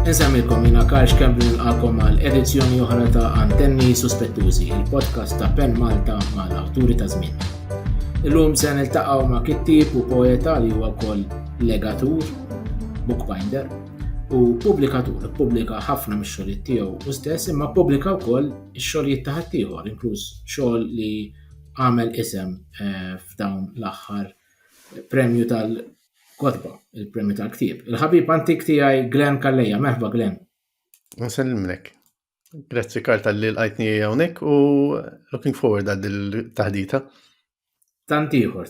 Insemmilkom jina Karl Xkembri nilqakom għal edizzjoni oħra ta' Antenni Suspettużi, il-podcast ta' Pen Malta mal-awturi ta' żmien. Illum se niltaqgħu ma' kittib u poeta li huwa wkoll legatur, bookbinder u pubblikatur. Pubblika ħafna mix-xogħlijiet tiegħu u stess, imma pubblika wkoll ix-xogħlijiet ta' ħadd ieħor, inkluż xogħol li għamel isem f'dawn l-aħħar premju tal-kodba, il-premju tal-ktieb. Il-ħabib antik tiegħi Glenn Kalleja, merħba Glenn. Nsellimlek. Grazzi Karl tal-li l-għajtni hawnhekk u looking forward għad il-taħdita. Tant ieħor.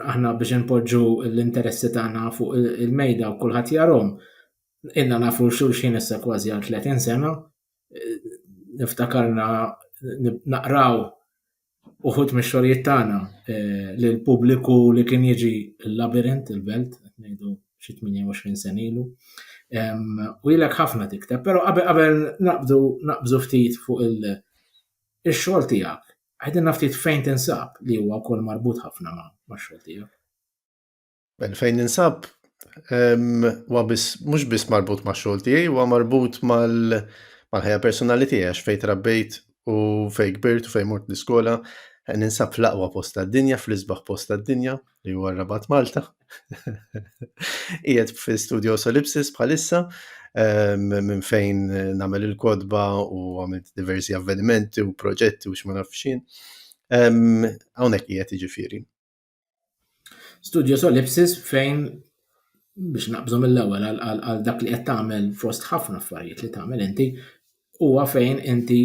Aħna biex npoġġu l-interessi tagħna fuq il-mejda u kulħadd jarhom. Inna nafu xulxin issa kważi għal 30 sena. Niftakarna naqraw uħud mix-xogħlijiet tagħna lill-pubbliku li kien jiġi l-Labirint, il-Belt, qed ngħidu xi 28 sena ilu. U ilek ħafna tikteb, però qabel naqbżu ftit fuq il-xogħol tiegħek. Għajdin ftit fejn tinsab li huwa wkoll marbut ħafna ma' xogħol tiegħek. Fejn ninsab mhux biss marbut ma' xogħol tiegħi, huwa marbut mal-ħajja personali tiegħi għax fejn trabbejt u fejn kbirt u fejn mort l-iskola. Ninsab fl-aqwa post tad-dinja, fl-isbaħ post tad-dinja li huwa Rabat Malta. Qiegħed fi-Studio Solipsis bħalissa minn fejn nagħmel il-kodba u għamilt diversi avvenimenti u proġetti u x'ma nafx x'in. Hawnhekk qiegħed jiġifieri. Studio Solipsis fejn biex naqbżu mill-ewwel għal dak li qed tagħmel fost ħafna affarijiet li tagħmel inti huwa fejn inti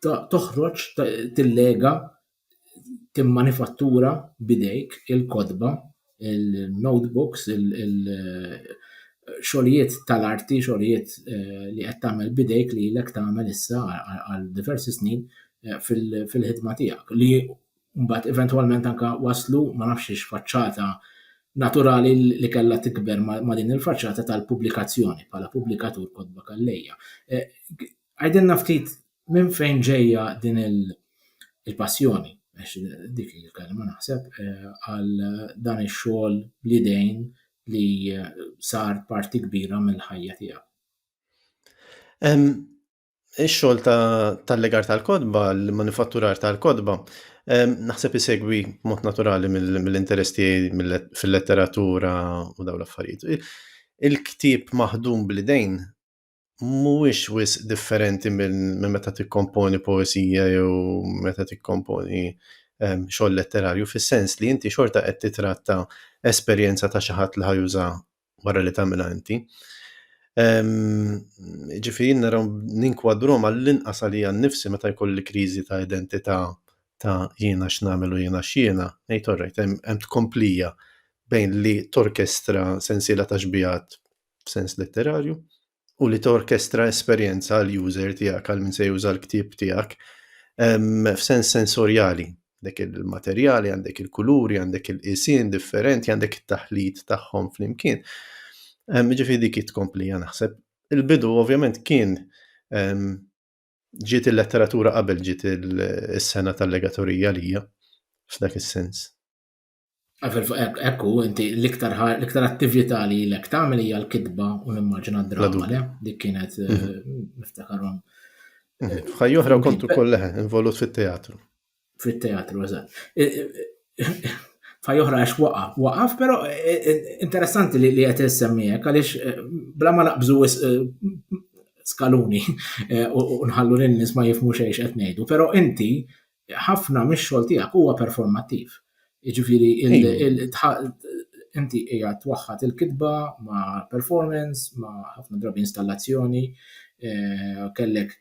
toħroġ tillega timmanifattura bidejk il-kodba, il-notebooks, xogħlijiet tal-arti, xogħlijiet li qed tagħmel bidejk li lek tagħmel issa għal diversi snin fil-ħidma tiegħek li mbagħad eventwalment anke waslu ma nafx faċċata naturali li kellha tikber ma' din il-faċċata tal-pubblikazzjoni bħala pubblikatur kodba Kalleja. Għajdilna ftit minn fejn ġejja din il-passjoni, dik il-kelma naħseb, għal dan ix-xogħol b'idejn li sar parti kbira mill-ħajja tiegħek. Ix-xogħol tal-legar tal-kodba, l-manifatturar tal-kodba, naħseb isegwi mod naturali mill-interess tiegħi fil-letteratura u dawn l-affarijiet. Il-ktieb maħdum bl-idejn mhuwiex wisq differenti minn meta tikkomponi poesija jew meta tikkomponi xogħol letterarju, fis-sens li inti xorta qed titratta esperjenza ta' xi ħadd li ħajuża wara li tagħmilha inti. Ġifieri naraw ninkwadruhom għall-inqas għalija nnifsi meta jkolli kriżi ta' identità ta' jiena x'nagħmel u jiena x'jiena, ngħid orrejt hemm tkomplija bejn li torkestra sensiela ta' xbijat f'sens letterarju u li torkestra esperjenza għall-user tiegħek għal min se juża l-ktieb tiegħek f'sens sensorjali. Għandek il-materjali, għandek il-kuluri, għandek il-qisien differenti, għandek it-taħlit tagħhom flimkien. Ġifieri dik tkomplija naħseb. Il-bidu ovvjament kien ġiet il-letteratura qabel ġiet is-sena tal-legaturija lija f'dak is-sens. Ekku, inti l-iktar attività li lek tagħmel hija l-kitba u nimmaġina d-drama le, dik kienet niftakarhom. F'ħajja oħra kont ukoll involut fit-teatru. Fit-teatru, eżatt. F'ħajja oħra għax waqaf, però interessanti li qed issemmihek għaliex bla ma naqbżu skaluni u nħallu lin-nies ma jifhmu xejn qed ngħidu, però inti ħafna mix-xogħol tiegħek huwa performattiv. Jiġifieri inti qiegħed twaħħad il-kitba ma' performance, ma' ħafna drabi installazzjoni, kellek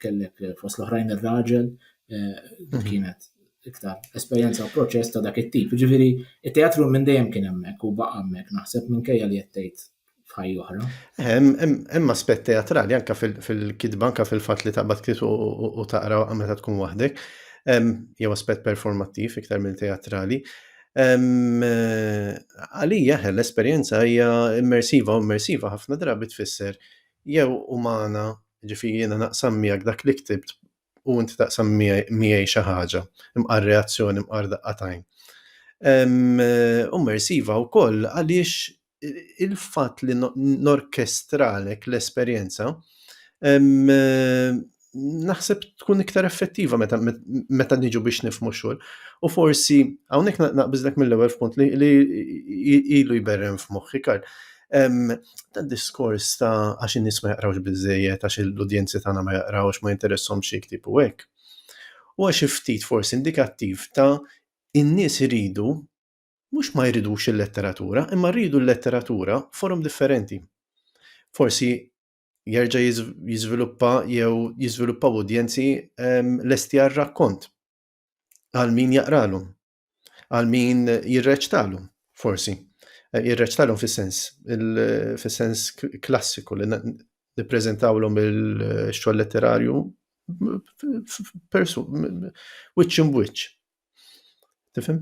fost l-oħrajn ir-raġel, kienet iktar esperjenza u proċess ta' dak it-tip. Jiġifieri it-teatru minn dejjem kien hemmhekk u baqa' hemmhekk naħseb minkejja li qed tgħid f'ħajja oħra. Hemm aspett teatrali anke fil-kitba anke fil-fatt li taqbad ktieb u taqra meta tkun waħdek, jew aspett performattiv iktar mill-teatrali. Għalija l-esperjenza hija immersiva ħafna drabi tfisser jew umana, ġifieri jiena naqsam miegħek dak li ktibt u inti taqsam miegħi xi ħaġa, imqar reazzjoni, imqar daqqatajn. Immersiva wkoll għaliex il-fatt li norkestralek l-esperjenza naħseb tkun iktar effettiva meta niġu biex nifhmu xogħol. U forsi hawnhekk naqbiżlek mill-ewwel f'punt li ilu jberrem f'moħħi Karl. Dan diskors ta' għax in-nies ma jaqrawx biżejjed, għax l-udjenzi tagħna ma jaqrawx, ma jinteressahomx jiktbu hekk. Huwa xi ftit forsi indikattiv ta' in-nies iridu mhux ma jridux il-letteratura, imma rridu l-letteratura forum differenti. Forsi jerġa' jiżviluppa jew jiżviluppaw udjenzi lesti għar-rakkont għal min jaqralhom, għal min jirreċtalhom forsi. Jirreċtalhom fis-sens klassiku li nippreżentawlhom il-xogħol letterarju wiċċ in wiċċ. Tifhem?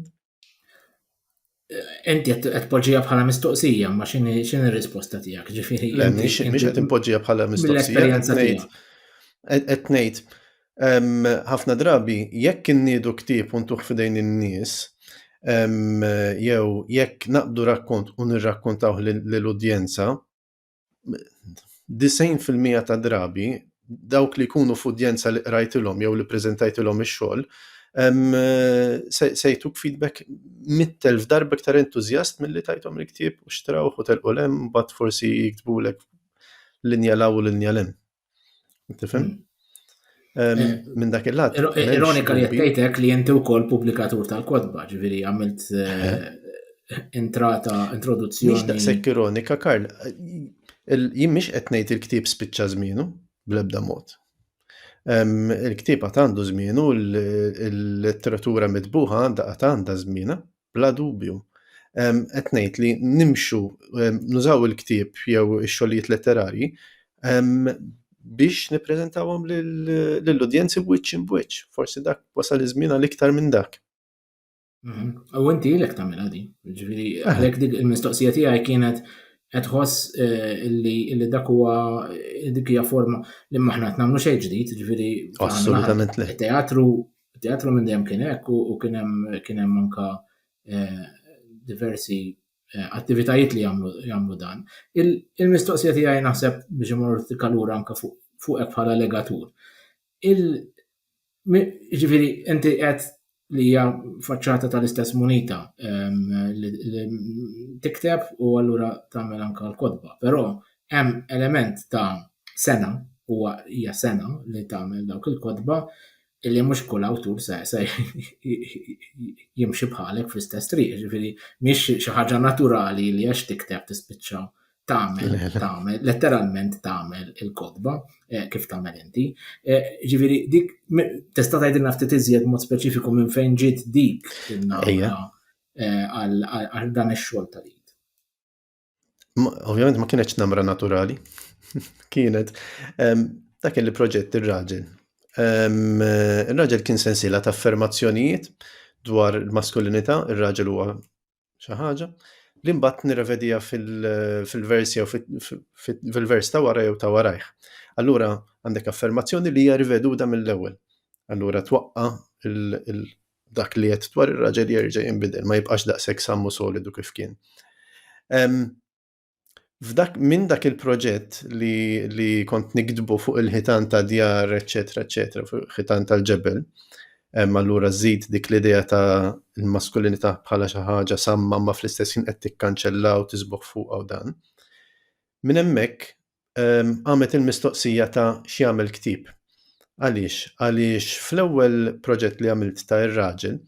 Inti qed poġġija bħala mistoqsija, ma x'inhi r-risposta tiegħek? Ġifieri mhix qed impoġġija bħala mistoqsija, qed ngħid ħafna drabi jekk inniedu ktieb u ntuħ f'idejn in-nies jew jekk naqbdu rakkont u nirrakkontawh lill-udjenza, 90% ta' drabi dawk li jkunu f'udjenza li qrajtilhom jew li ppreżentajtilhom ix-xogħol se jtuk feedback 100,000 darba iktar entużjast milli tajthom il-ktieb u xtrawh u telqu hemm mbagħad forsi jiktbulek linja law u linja lem. Tifhem? Minn dak il-lat. Ironika li tgħidlek li inti wkoll pubblikatur tal-kotba, ġifieri għamilt introduzzjoni. Mhix daqshekk ironika, Karl. Jien mhix qed ngħid il-ktieb spiċċa żmienu bl-ebda mod. Il-ktieb għad għandu żmienu, l-letteratura mitbuħa għandha żmiena, bla dubju. Qed ngħid li nimxu nużaw il-ktieb jew ix-xogħlijiet letterarji biex nippreżentawhom lill-udjenzi wiċċ in wiċċ. Forsi dak wasal iż-żmien għal iktar minn dak. U inti ilek tagħmilha din. Ġifieri għalhekk dik il-mistoqsija tiegħi kienet qed tħoss li dak huwa dik hija forma li aħna qed nagħmlu xejn ġdid, ġifieri assolutament le. Teatru minn dejjem kien hekk u kien hemm anke diversi attivitajiet li jagħmlu dan. Il-mistoqsija tiegħi naħseb biex imur tikkalura anke fuqek bħala legatur. Ġifieri inti qed li hija faċċata tal-istess munita tikteb u allura tagħmel anke l-kotba, però hemm element ta' sena huwa hija sena li tagħmel dawk il-kotba illi mhux kull awtur se jimxi bħalek fl-istess triq, ġifieri mhix xi ħaġa naturali li għax tikteb tispiċċa tagħmel letteralment tagħmel il-kotba kif tagħmel inti. Ġifieri dik tista' tgħidilna ftit iżjed mod speċifiku minn fejn ġiet dik għal dan ix-xogħol tal-id. Ovvjament ma kienetx namra naturali. Kienet dak li proġett ir-raġel. Ir-raġel kien sensiela ta' affermazzjonijiet dwar il-maskulinità, ir-raġel huwa xi ħaġa li mbagħad nirrevedija fil-vers jew fil-vers ta' wara jew ta' warajh. Allura għandek affermazzjoni li hija riveduta mill-ewwel. Allura twaqqa dak li qed dwar ir-raġel jerġa' jinbidel, ma jibqax daqshekk sammu solidu kif kien. Minn dak il-proġett li kont nikdbu fuq il-ħitan ta' djar, eċetera, fuq il-ħitan tal-ġebel, allura żid dik l-idea ta' il-maskulinità bħala xi ħaġa samma ma fl-istess ħin qed tikkanċella u tisbuħ fuqha u dan. Minn hemmhekk għamet il-mistoqsija ta' x'jagħmel ktieb. Għaliex fl-ewwel proġett li għamilt ta' ir-raġel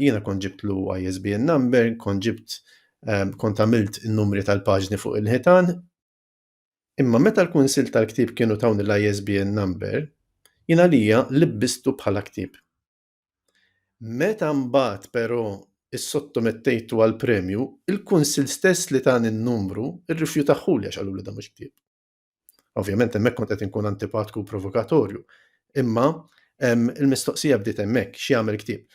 jiena kont ġibtlu ISBN number, kont għamilt in-numri tal-paġni fuq il-ħitan, imma meta l-kunsill tal-ktieb kienu tawni l-ISBN number, jiena lija libbistu bħala ktieb. Meta mbagħad però is-sottomettejtu għal premju, il-kunsill stess li tani n-numru irrifjutaħħu li għax qalu li dan mhux ktieb. Ovvjament hemmhekk kont qed inkun antipatku provokatorju, imma il-mistoqsija bdiet hemmhekk x'jagħmel ktieb.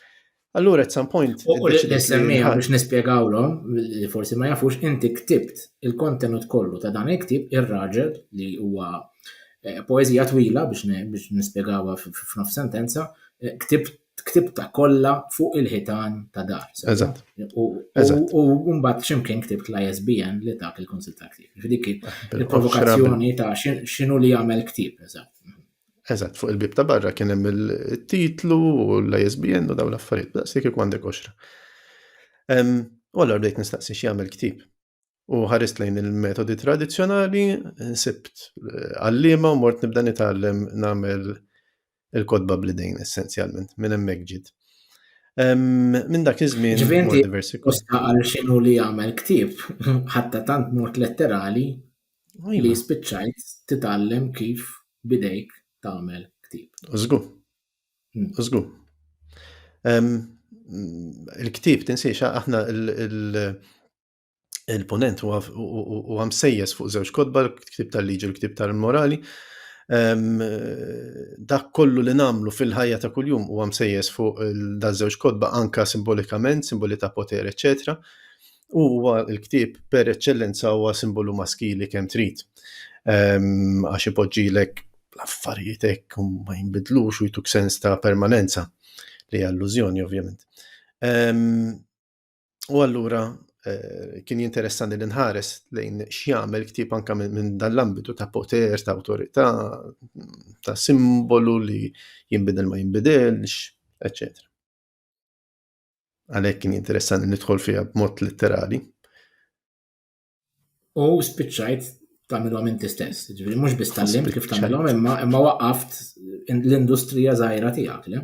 Allura at some point nissemmija biex nispjegawlhom li forsi ma jafux inti ktibt il-kontenut kollu ta' dan il-ktieb ir-raġel li huwa poeżija twila biex nispjegawha f'nofs sentenza, ktibt ktibta kollha fuq il-ħitan ta' dar. Eżatt. Eżatt. U mbagħad x'imkien ktibt l-ISBN li dak il-Kunsill tal-Ktieb. Dik Bil-qoxra, il-provokazzjoni ta' x'inhu li jagħmel ktieb, eżatt. Eżatt, fuq il-bib ta' barra kien hemm il-titlu u l-ISBN u dawn l-affarijiet, daqshekk kieku għandek qoxra. U allura bdejt nistaqsi x'jagħmel ktieb. U ħarist lejn il-metodi tradizzjonali, sibt għalliema u mort nibda nitgħallem nagħmel il-kodba bl-idejn essenzjalment, minn hemmhekk ġiet. Minn dak iż-żmien Ġifieri diversi kosta għal x'inhu li jagħmel ktieb, ħatta tant mort letterali li spiċċajt titgħallem kif bidejk tagħmel ktieb. Żgur. Żgur. Il-ktieb tinsiex aħna il-ponent huwa msejjes fuq żewġ kodba, l-ktieb tal-liġi u l-ktieb tal-morali. Dak kollu li nagħmlu fil-ħajja ta' kuljum huwa msejjes fuq daż-żewġ kodba anke simbolikament, simboli ta' poter, eċetera. U huwa l-ktieb per eċċellenza huwa simbolu maskili kemm trid. Għax ipoġġilek l-affarijiet hekk u ma jinbidlux u jtuk sens ta' permanenza li hija allużjoni ovvjament. U allura kien jinteressanti li nħares lejn x'jagħmel ktieb anke minn dan l-ambitu ta' poter, ta' awtorità, ta' simbolu li jinbidel ma jinbidilx, eċetera. Għalhekk kien interessanti nidħol fiha b'mod litterali. U spiċċajt tagħmilhom inti stess, ġifieri mhux biss tallimt kif tagħmilhom imma waqqaft l-industrija żgħira tiegħek, le?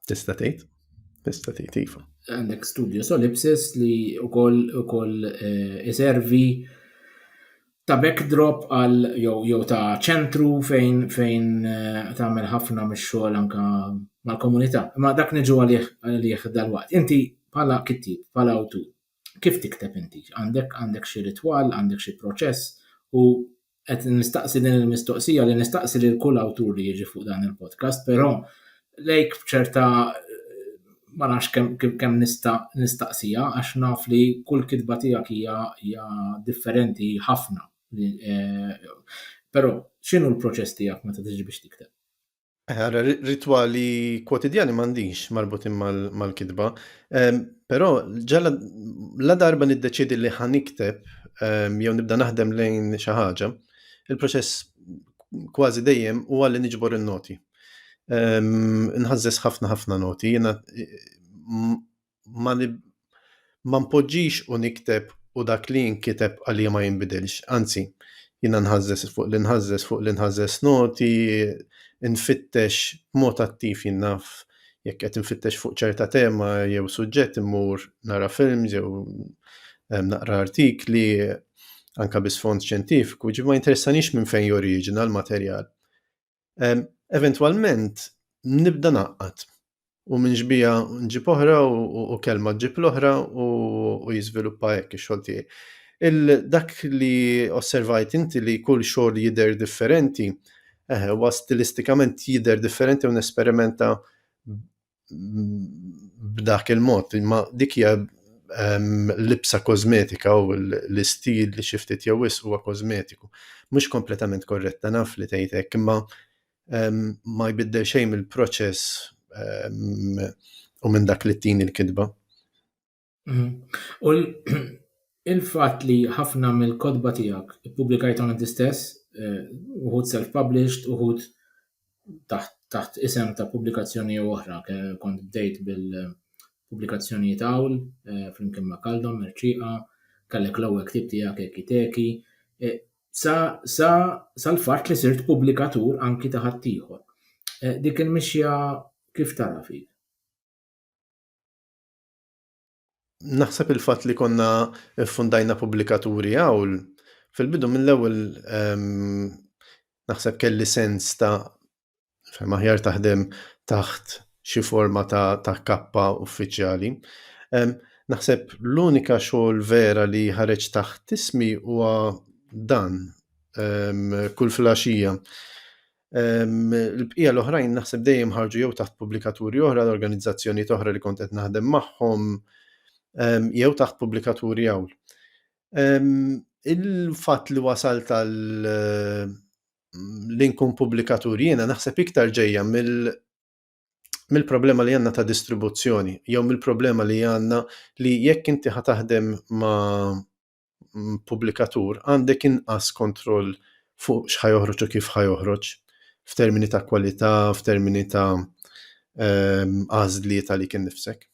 Tista' tgħid? Tista' tgħid iva. Għandek Studio Solipsis li ukoll iservi ta' backdrop għal jew ta' ċentru fejn tagħmel ħafna mix-xogħol anke mal-komunità. Ma dak niġu għalih dalwaqt. Inti bħala kittieb, bħala awtur, kif tikteb inti? Għandek xi ritwal, għandek xi proċess u qed nistaqsi din il-mistoqsija li nistaqsi lil kull awtur li jiġi fuq dan il-podcast, però lejk b'ċerta ma nafx kemm nistaqsija għax naf li kull kitba tiegħek hija differenti ħafna. Però x'inhu l-proċess tiegħek meta tiġi biex tikteb? Ara ritwali kwotidjani m'għandix marbutin mal-kitba, però ġalla la darba niddeċiedi li ħanikteb jew nibda naħdem lejn xi ħaġa, il-proċess kważi dejjem huwa li niġbor in-noti. Nħażżes ħafna noti, jiena ma npoġġix u nikteb u dak li nkiteb għalija ma jinbidilx, anzi, jiena nħażżes fuq l-inħażżes noti, nfittex b'mod attiv jien naf jekk qed infittex fuq ċerta tema jew suġġett immur nara films jew naqra artikli anke bi sfond xjentifiku, ġifieri ma jinteressanix minn fejn joriġina l-materjal. Eventwalment nibda naqqat u minn ġbija nġib oħra u kelma ġib l-oħra u jiżviluppa hekk ix-xogħol tiegħi. Dak li osservajt inti li kull xogħol jidher differenti, huwa stilistikament jidher differenti u nesperimenta b'dak il-mod, imma dik hija libsa kosmetika u l-istil li xi ftit jew wisq huwa kosmetiku. Mhux kompletament korretta naf li tgħid hekk, imma ma jbiddel xejn mill-proċess u minn dak li tini l-kitba. U il-fatt li ħafna mill-kodba tiegħek ippubblikajthom inti stess, uħud self-published, uħud taħt isem ta' pubblikazzjoni oħra, kont bdejt bil-pubblikazzjonijiet hawn flimkien ma' Kaldom, Merċieqa, kellek l-ewwel ktieb tiegħek Ekiteki. Sa l-fatt li sirt pubblikatur anki ta' ħaddieħor. Dik il-mixja kif tara fik? Naħseb il-fatt li konna ffundajna pubblikaturi hawn fil-bidu mill-ewwel naħseb kelli sens ta' fejn aħjar taħdem taħt xi forma ta' kappa uffiċjali. Naħseb l-unika xogħol vera li ħareġ taħt ismi huwa dan kull filgħaxija. L-bqija l-oħrajn naħseb dejjem ħarġu jew taħt pubblikaturi oħra l-organizzazzjonijiet oħra li kont qed naħdem magħhom jew taħt pubblikaturi hawn. Il-fatt li wasalt li nkun pubblikaturi jiena naħseb iktar ġejja mill-problema li għandna ta' distribuzzjoni, jew mill-problema li għandna li jekk inti ħataħdem ma' pubblikatur għandek inqas kontroll fuq x'ħajoħroġ u kif ħajoħroġ f'termini ta' kwalità, f'termini ta' għażliet għalik innifsek.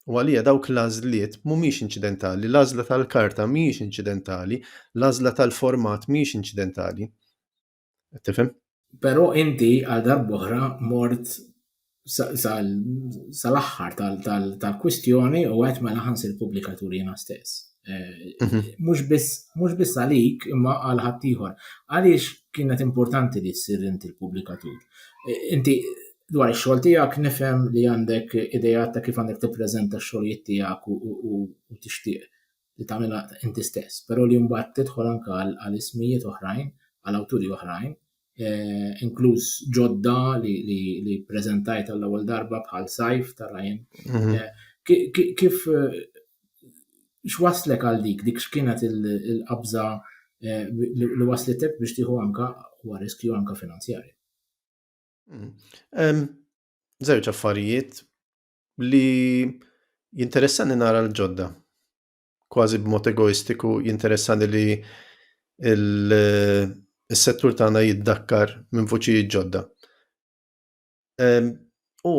U għalija dawk l-għażliet mhumiex inċidentali, l-għażla tal-karta mhijiex inċidentali, l-għażla tal-format mhijiex inċidentali. Tifhem? Però inti għal darb'oħra mort sal-aħħar tal-kwistjoni u għet mela ħansir pubblikaturi jiena stess. Mhux biss għalik imma għal ħaddieħor. Għaliex kienet importanti li ssir inti l-pubblikatur. Inti dwar ix-xogħol tiegħek nifhem li għandek idejat ta' kif għandek tippreżenta x-xogħlijiet tiegħek u tixtieq li tagħmilha inti stess, però li mbagħad tidħol anke għal ismijiet oħrajn, għal awturi oħrajn, inkluż ġodda li ppreżentajt għall-ewwel darba bħal Sajf ta' Ryan. Kif x'waslek għal dik x'kienet il-qabża li waslitek biex tieħu anke huwa riskju anke finanzjarju? Żewġ affarijiet li jinteressani nara l-ġodda. Kważi b'mod egoistiku jinteressani li il-settur tagħna jiddakkar minn vuċijiet ġodda. U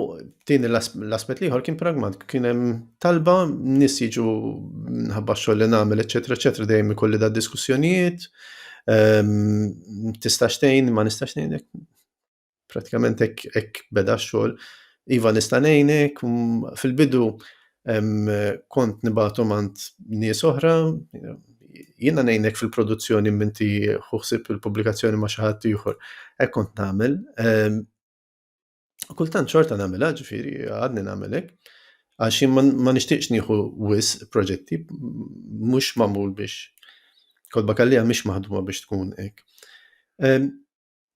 tieni l-aspett ieħor kien pragmatiku, kien hemm talba nies jiġu minħabba x-xogħol li nagħmel, eċetera, eċetera, dejjem ikolli da diskussjonijiet, tistax tgħin, ma nistax ngħinek. Pratikament hekk beda x-xogħol. Iva nista' ngħinek, fil-bidu kont nibagħtu mand nies oħra, jiena ngħinek fil-produzzjoni minti ħuħsib il-pubblikazzjoni ma' xi ħadd ieħor. Hekk kont nagħmel. Kultant xorta nagħmilha, ġifieri għadni nagħmel hekk, għax jien ma nixtieqx nieħu wisq proġetti mhux magħmul biex kodba kellija mhix maħduma biex tkun hekk.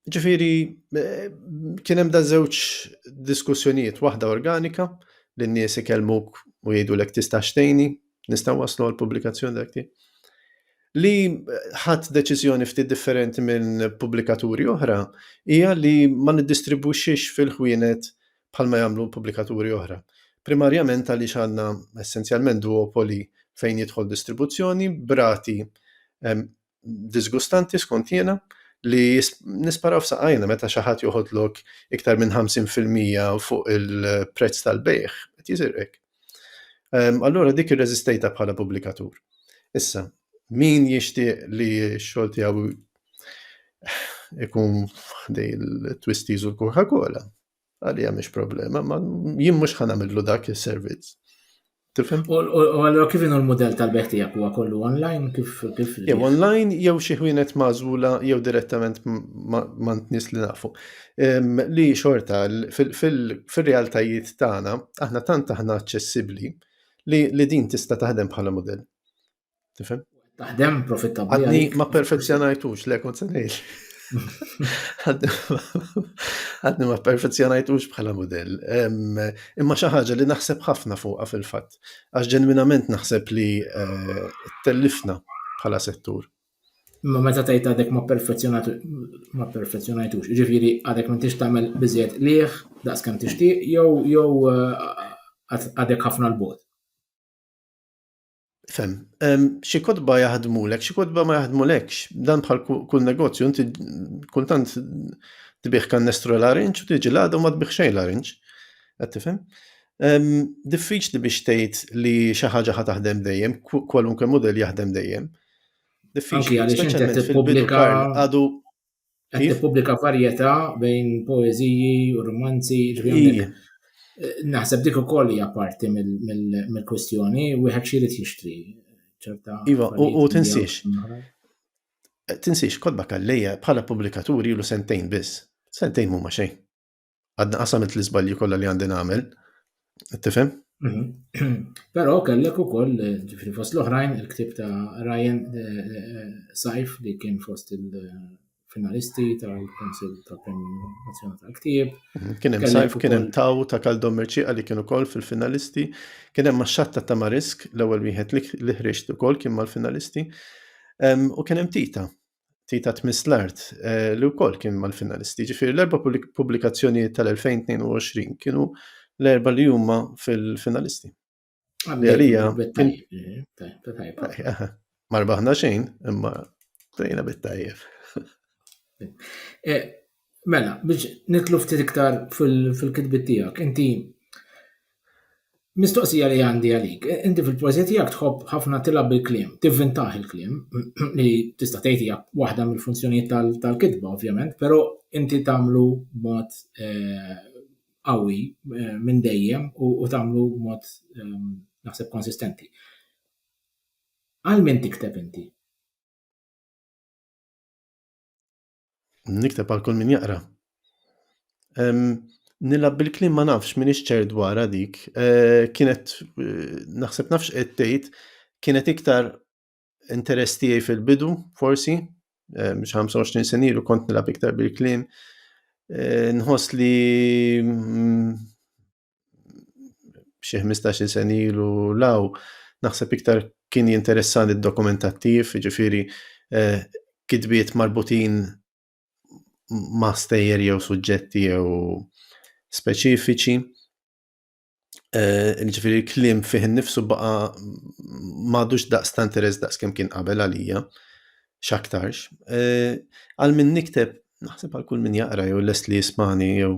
Ġifieri kien hemm da żewġ diskussjonijiet, waħda organika li n-nies ikellmuk u jgħidulek tista' xtejni, nistgħu waslu għall-pubblikazzjoni dak li ħadd deċiżjoni ftit differenti minn pubblikaturi oħra hija li ma niddistribwixxix fil-ħwienet bħalma jagħmlu pubblikaturi oħra. Primarjament għaliex għandna essenzjalment duopoli fejn jidħol distribuzzjoni brati disgustanti skont jiena li nisparaw f'saqajna meta xi ħadd joħodlok iktar minn 50% fuq il-prezz tal-bejħ, qed jisir hekk. Allura dik irreżistejta bħala pubblikatur. Issa, min jixtieq li x-xogħol tiegħu ikun dej il-Twisties u l-Coca-Cola, għalija mhix problema, ma jien mhux ħanamillu dak is-servizz. Tifhem? U allura kif inhu l-mudell tal-beħ tiegħek huwa kollu online kif? Jew online jew xi ħwienet magħżula jew direttament ma' nies li nafu. Li xorta fir-realtajiet tagħna aħna tant aħna aċċessibbli li din tista' taħdem bħala mudell. Tifhem? Taħdem profittabbli. Għadni ma perfezzjonajtux le kont se ngħid. Għadni ma perfezzjonajtux bħala mudell. Imma xi ħaġa li naħseb ħafna fuqha fil-fatt. Għax ġenwinament naħseb li tellifna bħala settur. Ma meta tgħid għadek ma perfezzjonajtux, ġifieri għadek m'intix tagħmel biżjed liħ daqskemm tixtieq jew għadek ħafna l-bogħod. Fem, xi kodba jaħdmulek, xi kodba ma jaħdmulekx. Dan bħal kull negozju, inti kultant tbieħ kannestru l-arinġ u tiġi l-għada u ma tbieħ xejn l-arinġ. Qed tifhem? Diffiċli biex tgħid li xi ħaġa ħa taħdem dejjem, kwalunkwe mudell jaħdem dejjem. Diffiċli għaliex inti tippubblika varjetà bejn poeżiji u romanzi, naħseb dik ukoll hija parti mill-kwestjoni wieħed xi jrid jixtri ċerta. Iva, u tinsiex. Tinsiex kodba għallejja bħala pubblikaturi ilu sentejn biss. Sentejn mhuma xejn. Għadna qasamet l-iżbalji kollha li għandi nagħmel. Tifhem? Però kellek ukoll ġifri fost l-oħrajn il-ktieb ta' Ryan Sajf li kien fost il-finalisti tal-Konsil tal-Premju Nazzjonali tal-Ktieb. Kien hemm Sajf, kien hemm Taw ta' Kaldom Mirċieqa li kienu wkoll fil-finalisti. Kien hemm Maxxatta ta' Marisk, l-ewwel wieħed li ħriġt ukoll kien mal-finalisti. U kien hemm Tita Tmiss l-Art li wkoll kien mal-finalisti. Ġifieri l-erba' pubblikazzjonijiet tal-2022 kienu l-erba li huma fil-finalisti. Li għalija ma rbaħna xejn, imma bdejna bit-tajjeb. Mela, biex nitlu ftit iktar fil-kitbit tiegħek, inti mistoqsija li għandi għalik, inti fil-poeżija tiegħek tħobb ħafna tilab bil-kliem, tivvintaħ il-kliem, li tista' tgħid hija waħda mill-funzjonijiet tal-kitba ovvjament, però inti tagħmlu b'mod qawwi minn dejjem u tagħmlu b'mod naħseb konsistenti. Għal min tikteb inti? Nikteb għal kull min jaqra. Nilab bil-kliem ma nafx minix ċer dwar dik. Kienet naħseb nafx qed tgħid kienet iktar interess tiegħi fil-bidu forsi, biex 25 sen ilu kont nilab iktar bil-kliem. Nħoss li xi 15 sen ilu law naħseb iktar kien jinteressani d-dokumentattiv, jiġifieri kitbiet marbutin ma' stejjer jew suġġetti jew speċifiċi. Jiġifieri l-kliem fih innifsu baqa' m'għadux daqs ta' interess daqs kemm kien qabel għalija x'aktarx. Għal min nikteb naħseb għal kull min jaqra jew lest li jismani jew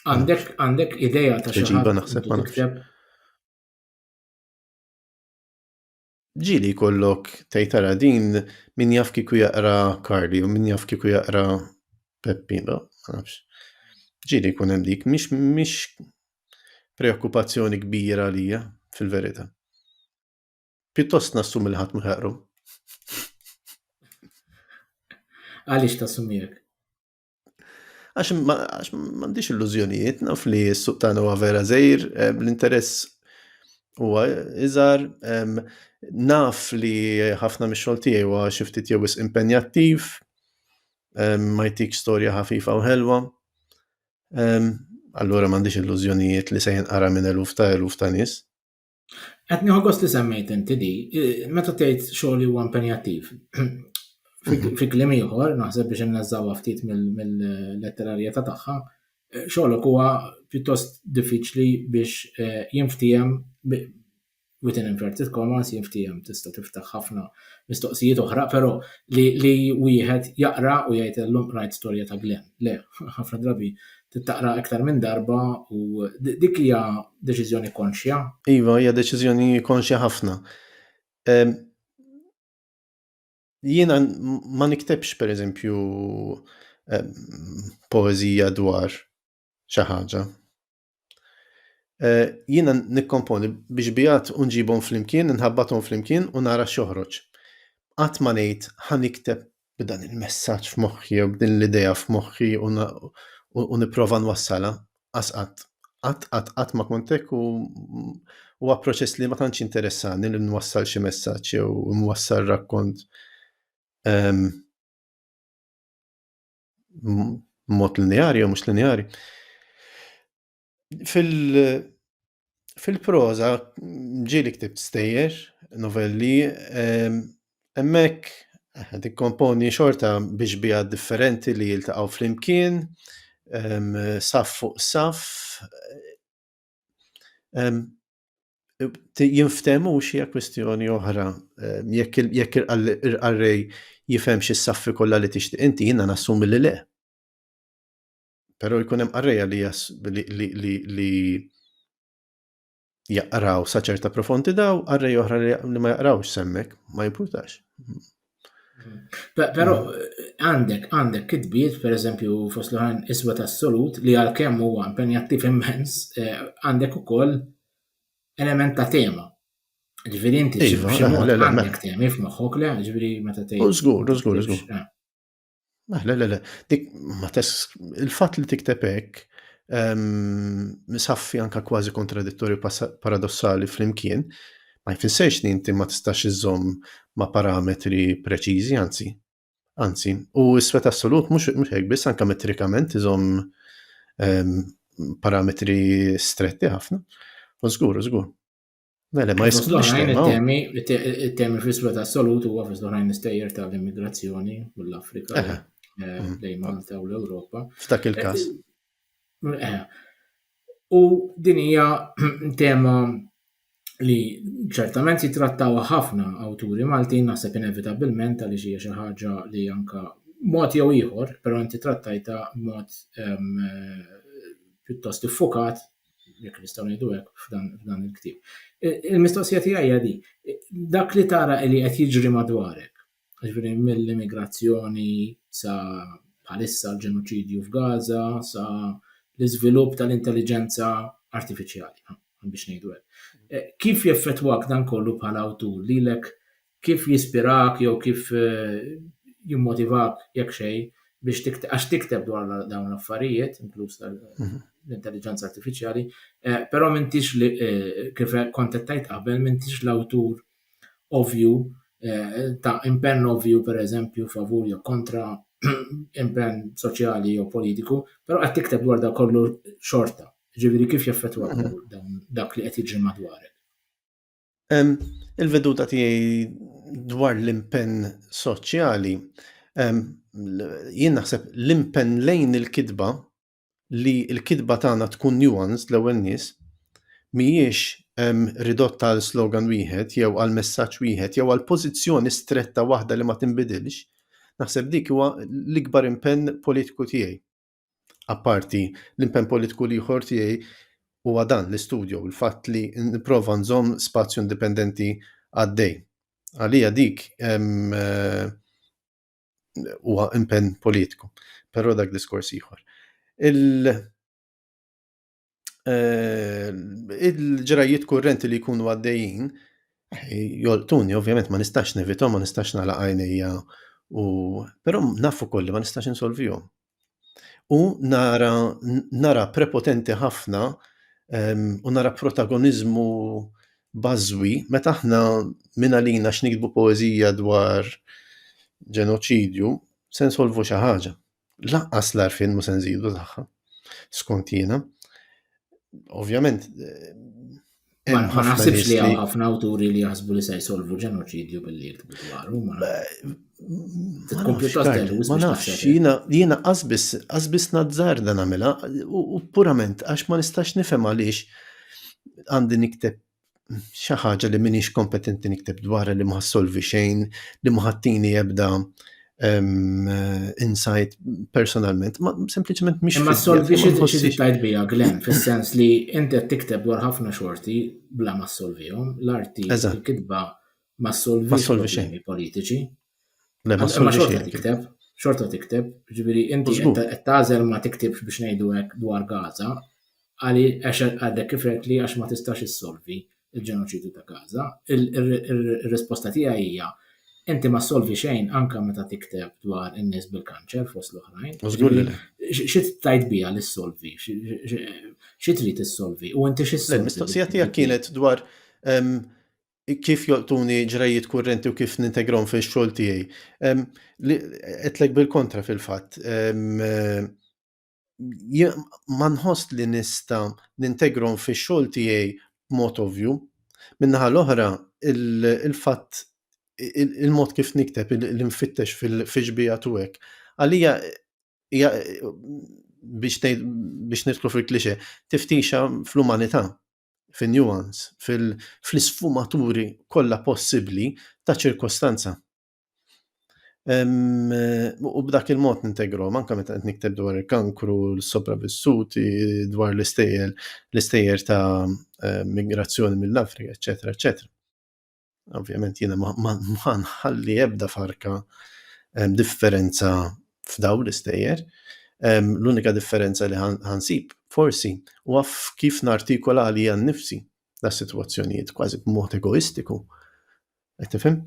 Għandek idea ta' xi ħadd naħseb ma nafx. tikteb? Ġieli jkollok tgħid tara din min jaf kieku jaqra Carli u min jaf kieku jaqra Peppi, ma nafx. Ġieli jkun hemm dik mhix preokkupazzjoni kbira għalija fil-verità. Pjuttost nassumi li ħadd mhu jaqru. Għaliex tassumijek? Għax m'għandix illużjonijiet, naf li s-suq tagħna huwa vera żgħir, l-interess huwa iżgħar, naf li ħafna mix-xogħol tiegħi huwa xi ftit jew wisq impenjattiv, ma jtik storja ħafifa u ħelwa. Allura m'għandix illużjonijiet li se jinqara minn eluf ta' nies. Qed nieħu gost li semmejt inti di, meta tgħid xogħol li huwa impenjattiv. Fi kliem ieħor, naħseb biex innażżawha ftit mill-letterarjetà tagħha, xogħolok huwa pjuttost diffiċli biex jinftiem within inverted commas jinftiem tista' tiftaħ ħafna mistoqsijiet oħra, però li wieħed jaqra u jgħid illum rajt storja ta' Glenn. Le, ħafna drabi tittaqra aktar minn darba u dik hija deċiżjoni konxja. Iva, hija deċiżjoni konxja ħafna. Jiena ma niktebx pereżempju poeżija dwar xi ħaġa. Jiena nikkomponi biex bijat u nġibhom flimkien, nħabbathom flimkien u nara x'joħroġ. Qatt ma ngħid ħanikteb b'dan il-messaġġ f'moħħi jew b'din l-idea f'moħħi u nipprova nwassalha qatt ma kont hekk u huwa proċess li ma tantx interessani li nwassal xi messaġġ jew nwassal rakkont mod lineari jew mhux lineari. Fil-proża ġieli ktibt stejjer, novelli, hemmhekk qed ikkomponi xorta biex biha differenti li jiltaqgħu flimkien, saf fuq saf. Jinftehmu xi kwestjoni oħra, jekk il-qarrej jifhem x'is-saffi kollha li tixtieq inti jiena nassumi li le. Però jkun hemm qarrejja li jaqraw sa ċerta profondità u qarrejja oħra li ma jaqrawx semmek, ma jimpurtax. Però għandek kitbiet, pereżempju fost l-oħrajn Iswed Assolut li għalkemm huwa impenjattiv immens, għandek ukoll element ta' tema. Ġifieri inti b'xi mod għandek temi f'moħħok le, ġifieri meta tgħid. Żgur. Le. Dik ma il-fatt li tikteb hekk misaffi anke kważi kontradittorju paradossali flimkien, ma jfissirx li inti ma tistax iżomm ma' parametri preċiżi, anzi. U s-Iswed Assolut mhux hekk biss anke metrikament iżomm parametri stretti ħafna. U żgur. Mela ma jisklux it-temi fl-Iswed Assolut huwa fost l-oħrajn istejjer tal-immigrazzjoni mill-Afrika lejn Malta u l-Ewropa. F'dak il-każ. U din hija tema li ċertament jitrattaw ħafna awturi Maltin naħseb inevitabilment għaliex hija xi ħaġa li anka mod jew ieħor, però inti trattajta b'mod pjuttost iffukat, jekk nistgħu ngħidu hekk f'dan il-ktieb. Il-mistoqsija tiegħi hija di, dak li tara li qed jiġri madwarek, jiġifieri mill-immigrazzjoni sa bħalissa l-ġenoċidju f'Gaza, sa l-iżvilupp tal-intelligenza artifiċjali, biex ngħidu hekk. Kif jeffettwak dan kollu bħala awtur lilek, kif jispirak jew kif jimmotivak jekk xejn biex għax tikteb dwar dawn l-affarijiet, inkluż l-intelligenza artifiċjali, però m'intix li kif kontettajt qabel m'intix l-awtur ovvju ta' impenn ovvju pereżempju favur jew kontra impenn soċjali jew politiku, però qed tikteb dwar da kollu xorta. Ġifieri kif jaffettwak dak li qed jiġri madwarek? Il-veduta tiegħi dwar l-impenn soċjali, jien naħseb l-impenn lejn il-kitba li l-kitba tagħna tkun nuanced l-ewwel nies mhijiex ridotta għal slogan wieħed jew għal messaġġ wieħed jew għal pożizzjoni stretta waħda li ma tinbidilx, naħseb dik huwa l-ikbar impenn politiku tiegħi. Apparti l-impenn politiku ieħor tiegħi huwa dan l-istudju, il-fatt li nipprova nżomm spazju indipendenti għaddej. Għalija dik huwa impenn politiku, però dak diskors ieħor. Il-ġrajiet kurrenti li jkunu għaddejjin jolqtuni, ovvjament ma nistax nevithom, ma nistax nagħlaq għajnejja, però nafu kolli ma nistax insolvihom. U nara prepotenti ħafna u nara protagonizmu bażwi meta aħna minn għalina x'nikdbu poeżija dwar ġenoċidju se nsolvu xi ħaġa. Laqqas l-għarfien mhux se nżidu tagħha. Skont jiena. Ovvjament Ma naħsibx li hawn ħafna awturi li jaħsbu li se jsolvu ġenoċidju billi jiktbu dwaru. Ma nafx, jiena qasbis nazzarda nagħmilha u purament għax ma nistax nifhem għaliex għandi nikteb xi ħaġa li m'iniex kompetenti nikteb dwarha li ma solvi xejn, li ma ħattini ebda insight personalment, ma sempliċement mhix. Ma solvi xi tajt bija Glenn, fis-sens li inti qed tikteb dwar ħafna xorti bla ma solvihom, l-arti il-kitba ma solvi xejn politiċi. Ma xorta tikteb, ġifieri inti qed tagħżel ma tiktibx biex ngħidu hekk dwar Gaza, għadek kif li għax ma tistax issolvi il-ġenoċidju ta' Gaza. Ir-risposta tiegħi hija inti ma solvi xejn anke meta tikteb dwar in-nies bil-kanċer fost l-oħrajn. Xi tajt bija li ssolvi, xi trid issolvi u inti x'issolvi. L-mistoqsija tiegħek kienet dwar kif jolqtuni ġrajiet kurrenti u kif nintegrom fix-xogħol tiegħi. Qedlek bil-kontra fil-fatt. Ma nħoss li nista' nintegrom fix-xogħol tiegħi b'mod ovvju. Min-naħa l-oħra il-fatt il-mod kif nikteb l-infittex fil-ġbija tu hekk. Għalija biex nidħlu fil-klixe, tiftixa fl-umanità, fin-nuance, fl-isfumaturi kollha possibbli ta' ċirkostanza. U b'dak il-mod nintegrom anke meta qed nikteb dwar il-kankru, l-sopravvissuti, dwar l-istejjer ta' migrazzjoni mill-Afrika, eċetera, eċetera. Ovvjament jiena ma nħalli ebda farka differenza f'dawn l-istejjer. L-unika differenza li ħansib forsi huwa kif nartikola għalija nnifsi das-sitwazzjonijiet kważi b'mod egoistiku. Qed tifhem?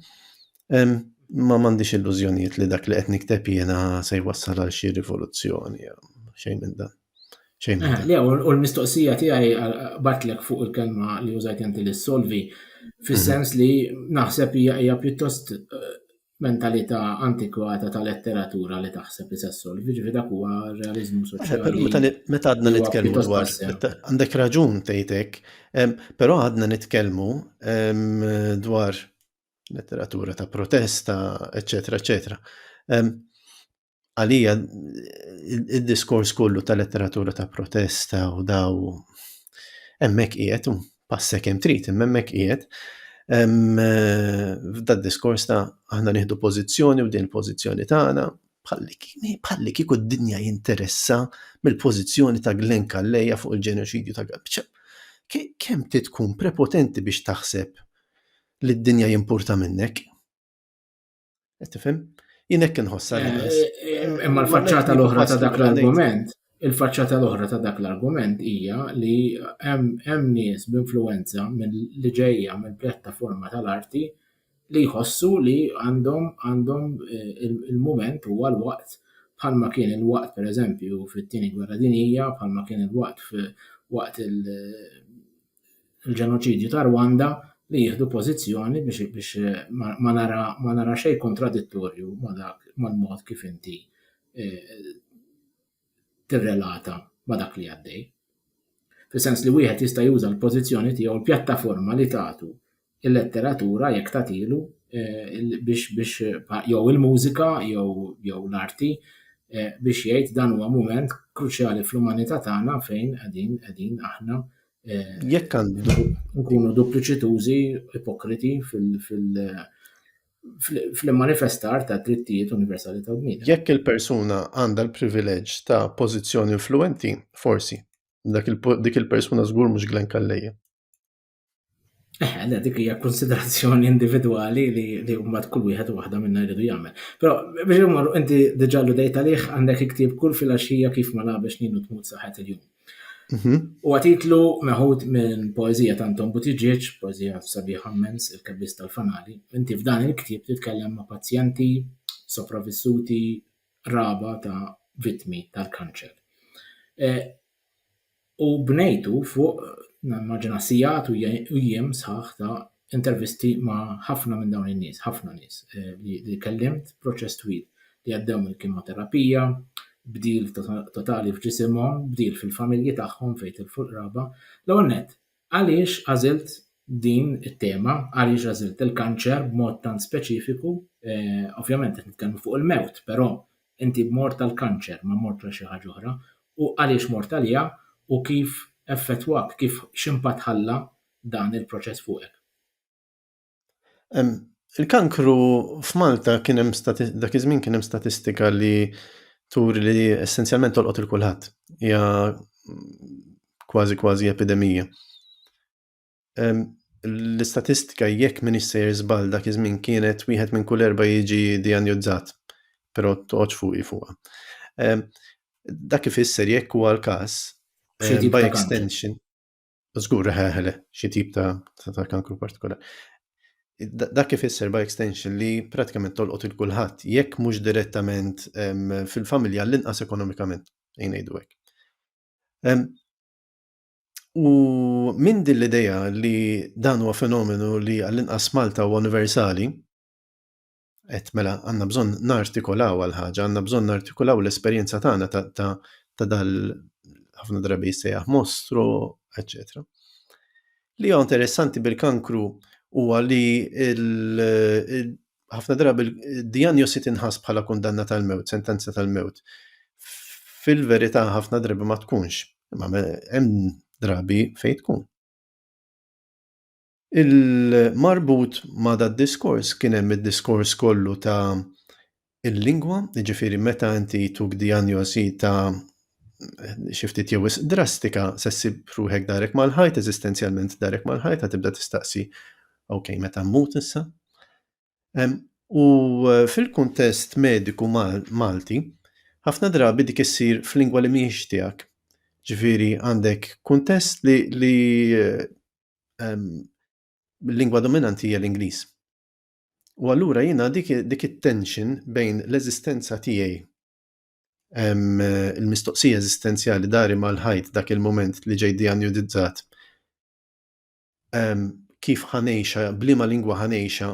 Ma m'għandix illużjonijiet li dak li qed nikteb jiena se jwassal għal xi rivoluzzjoni xejn minn dan. U l-mistoqsija tiegħi batlek fuq il-kelma li użajt inti li solvi fis-sens li naħseb hija pjuttost mentalità antikwata ta' letteratura li taħseb li se solvi, ġifieri dak huwa realiżmu soċjali. Meta għadna nitkellmu dwar għandek raġun tgħidek, però għadna nitkellmu dwar letteratura ta' protesta, eċetera, eċetera. għalija id-diskors kollu tal-letteratura ta' protesta u daw hemmhekk qiegħed u passek hemm trid hemmhekk qiegħed. F'dad diskors ta' aħna nieħdu pożizzjoni u din il-pożizzjoni tagħna bħalli kieku d-dinja jinteressa mill-pożizzjoni ta' Glenn Kalleja fuq il-ġenoċidju ta' kemm tkun prepotenti biex taħseb li d-dinja jimpurta minnek? Qed tifhem? Jien hekk inħossha imma l-faċċata l-oħra ta' dak l-argument, il-faċċata l-oħra ta' dak l-argument hija li hemm nies b'influwenza li ġejja mill-pjattaforma tal-arti li jħossu li għandhom il-mument huwa l-waqt bħalma kien il-waqt pereżempju fit-tieni gwerra dinjija, bħalma kien il-waqt waqt il-ġenoċidju ta' Rwanda li jieħdu pożizzjoni biex ma nara xejn kontradittorju mal-mod kif inti tirrelata ma dak li għaddej. Fis-sens li wieħed jista' juża l-pożizzjoni tiegħu l-pjattaforma li tagħtu il-letteratura jekk tagħtilu biex jew il-mużika jew l-arti biex jgħid dan huwa mument kruċjali fl-umanità tagħna fejn qegħdin aħna jekk għandu nkunu dupliċitużi, ipokriti fil-manifestar ta' drittijiet universali ta' bniedem. Jekk il-persuna għandha l-privileġġ ta' pożizzjoni influenti, forsi dik il-persuna żgur mhux Glenn Kalleja. Dik hija konsiderazzjoni individwali li mbagħad kull wieħed waħda minnha jridu jagħmel. Però biex imorru inti diġà dejt għalih għandek iktieb kull filgħaxija kif ma labex nienu tmut saħħet il-jum. U għatitlu meħud minn poezija ta' Anton Buttigieg, poezija sabiħa immens, il-kabbis tal-fanali. Inti f'dan il-ktieb titkellem ma' pazjenti, sopravvissuti, raba ta' vittmi tal-kanċer. U bnejtu fuq nammaġina sijat u jiem sħaħ ta' intervisti ma' ħafna minn dawn in-nies, ħafna nies li kellimt proċess twil li għaddew mill-kemoterapija, bdil totali f'ġisimhom, bdil fil-familji tagħhom fejn il-raba. L-ewwel nett, għaliex għażilt din it-tema, għaliex għażilt il-kanċer b'mod tant speċifiku, ovvjament qed nitkellmu fuq il-mewt, però inti b'mort tal-kanċer ma mort xi ħaġa oħra, u għaliex mort għalija u kif effettwak, kif x'impatt ħalla dan il-proċess fuqek. Il-kankru f'Malta kien hemm dak iż-żmien kien hemm statistika li turi li essenzjalment tolqot il-kulħadd. Hija kważi epidemija. L-istatistika jekk min issejjer żball dak iż-żmien kienet wieħed minn kull 4 jiġi dijanjozzat, però toqgħodx fuqha. Dak ifisser jekk huwa l-każ by extension. Żgur xi tip ta' kankru partikolari. Dak ifisser by extension li pratikament tolqot il-kulħadd jekk mhux direttament fil-familja l-inqas ekonomikament ngħidu hekk. U minn din l-idea li dan huwa fenomenu li għall-inqas Malta huwa universali, qed mela għandna bżonn nartikolaw għal ħaġa, għandna bżonn nartikolaw l-esperjenza tagħna ta' dal ħafna drabi jsejjaħ mostru, eċċetera. Li huwa interessanti bil-kankru huwa li ħafna drabi id-dijanjosi tinħass bħala kundanna tal-mewt, sentenza tal-mewt. Fil-verità ħafna drabi ma tkunx, imma hemm drabi fejn tkun. Il-marbut ma' dad-diskors kien hemm id-diskors kollu ta' il-lingwa, jiġifieri meta inti tuk dijanjosi ta' xi ftit jew drastika se ssib ruħek darek mal-ħajt, eżistenzjalment darek mal-ħajt, tibda tistaqsi okej, meta mmut issa? U fil-kuntest mediku Malti, ħafna drabi dik issir f'lingwa li mhijiex tiegħek. Ġifieri għandek kuntest li l-lingwa dominanti hija l-Ingliż. U allura jiena dik it-tension bejn l-eżistenza tiegħi il-mistoqsija eżistenzjali dari mal-ħajt dak il-moment li ġej dijanjodizzat. Kif ħanejxa, bliema lingwa ħanejxa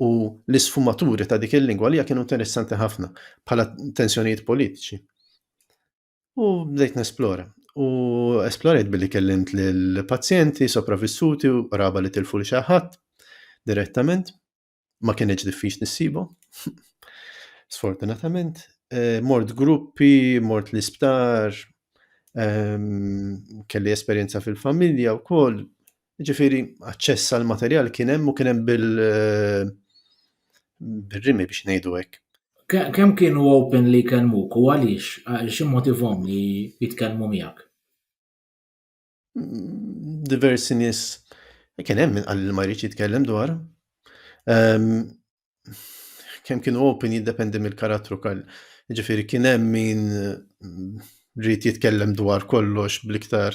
u l-isfumaturi ta' dik il-lingwa li kienu interessanti ħafna bħala tensjonijiet politiċi. U bdejt nesplora. U esplorejt billi kellimt lill-pazjenti, sopravvissuti u raba li tilfu li xi ħadd direttament. Ma kienx diffiċli nissibhom. Sfortunatament. mort gruppi, mort l-isptar, kelli esperjenza fil-familja wkoll. Ġifieri aċċess għal materjal kien hemm u kien hemm bil-rimi biex ngħidu hekk. Kemm kienu open li jkellmuk u għaliex immotivhom li jitkellmu miegħek? Diversi nies kien hemm min qal li ma jridx jitkellem dwar. Kemm kienu open jiddependi mill-karattru ġifieri kien hemm min rrid jitkellem dwar kollox bl-iktar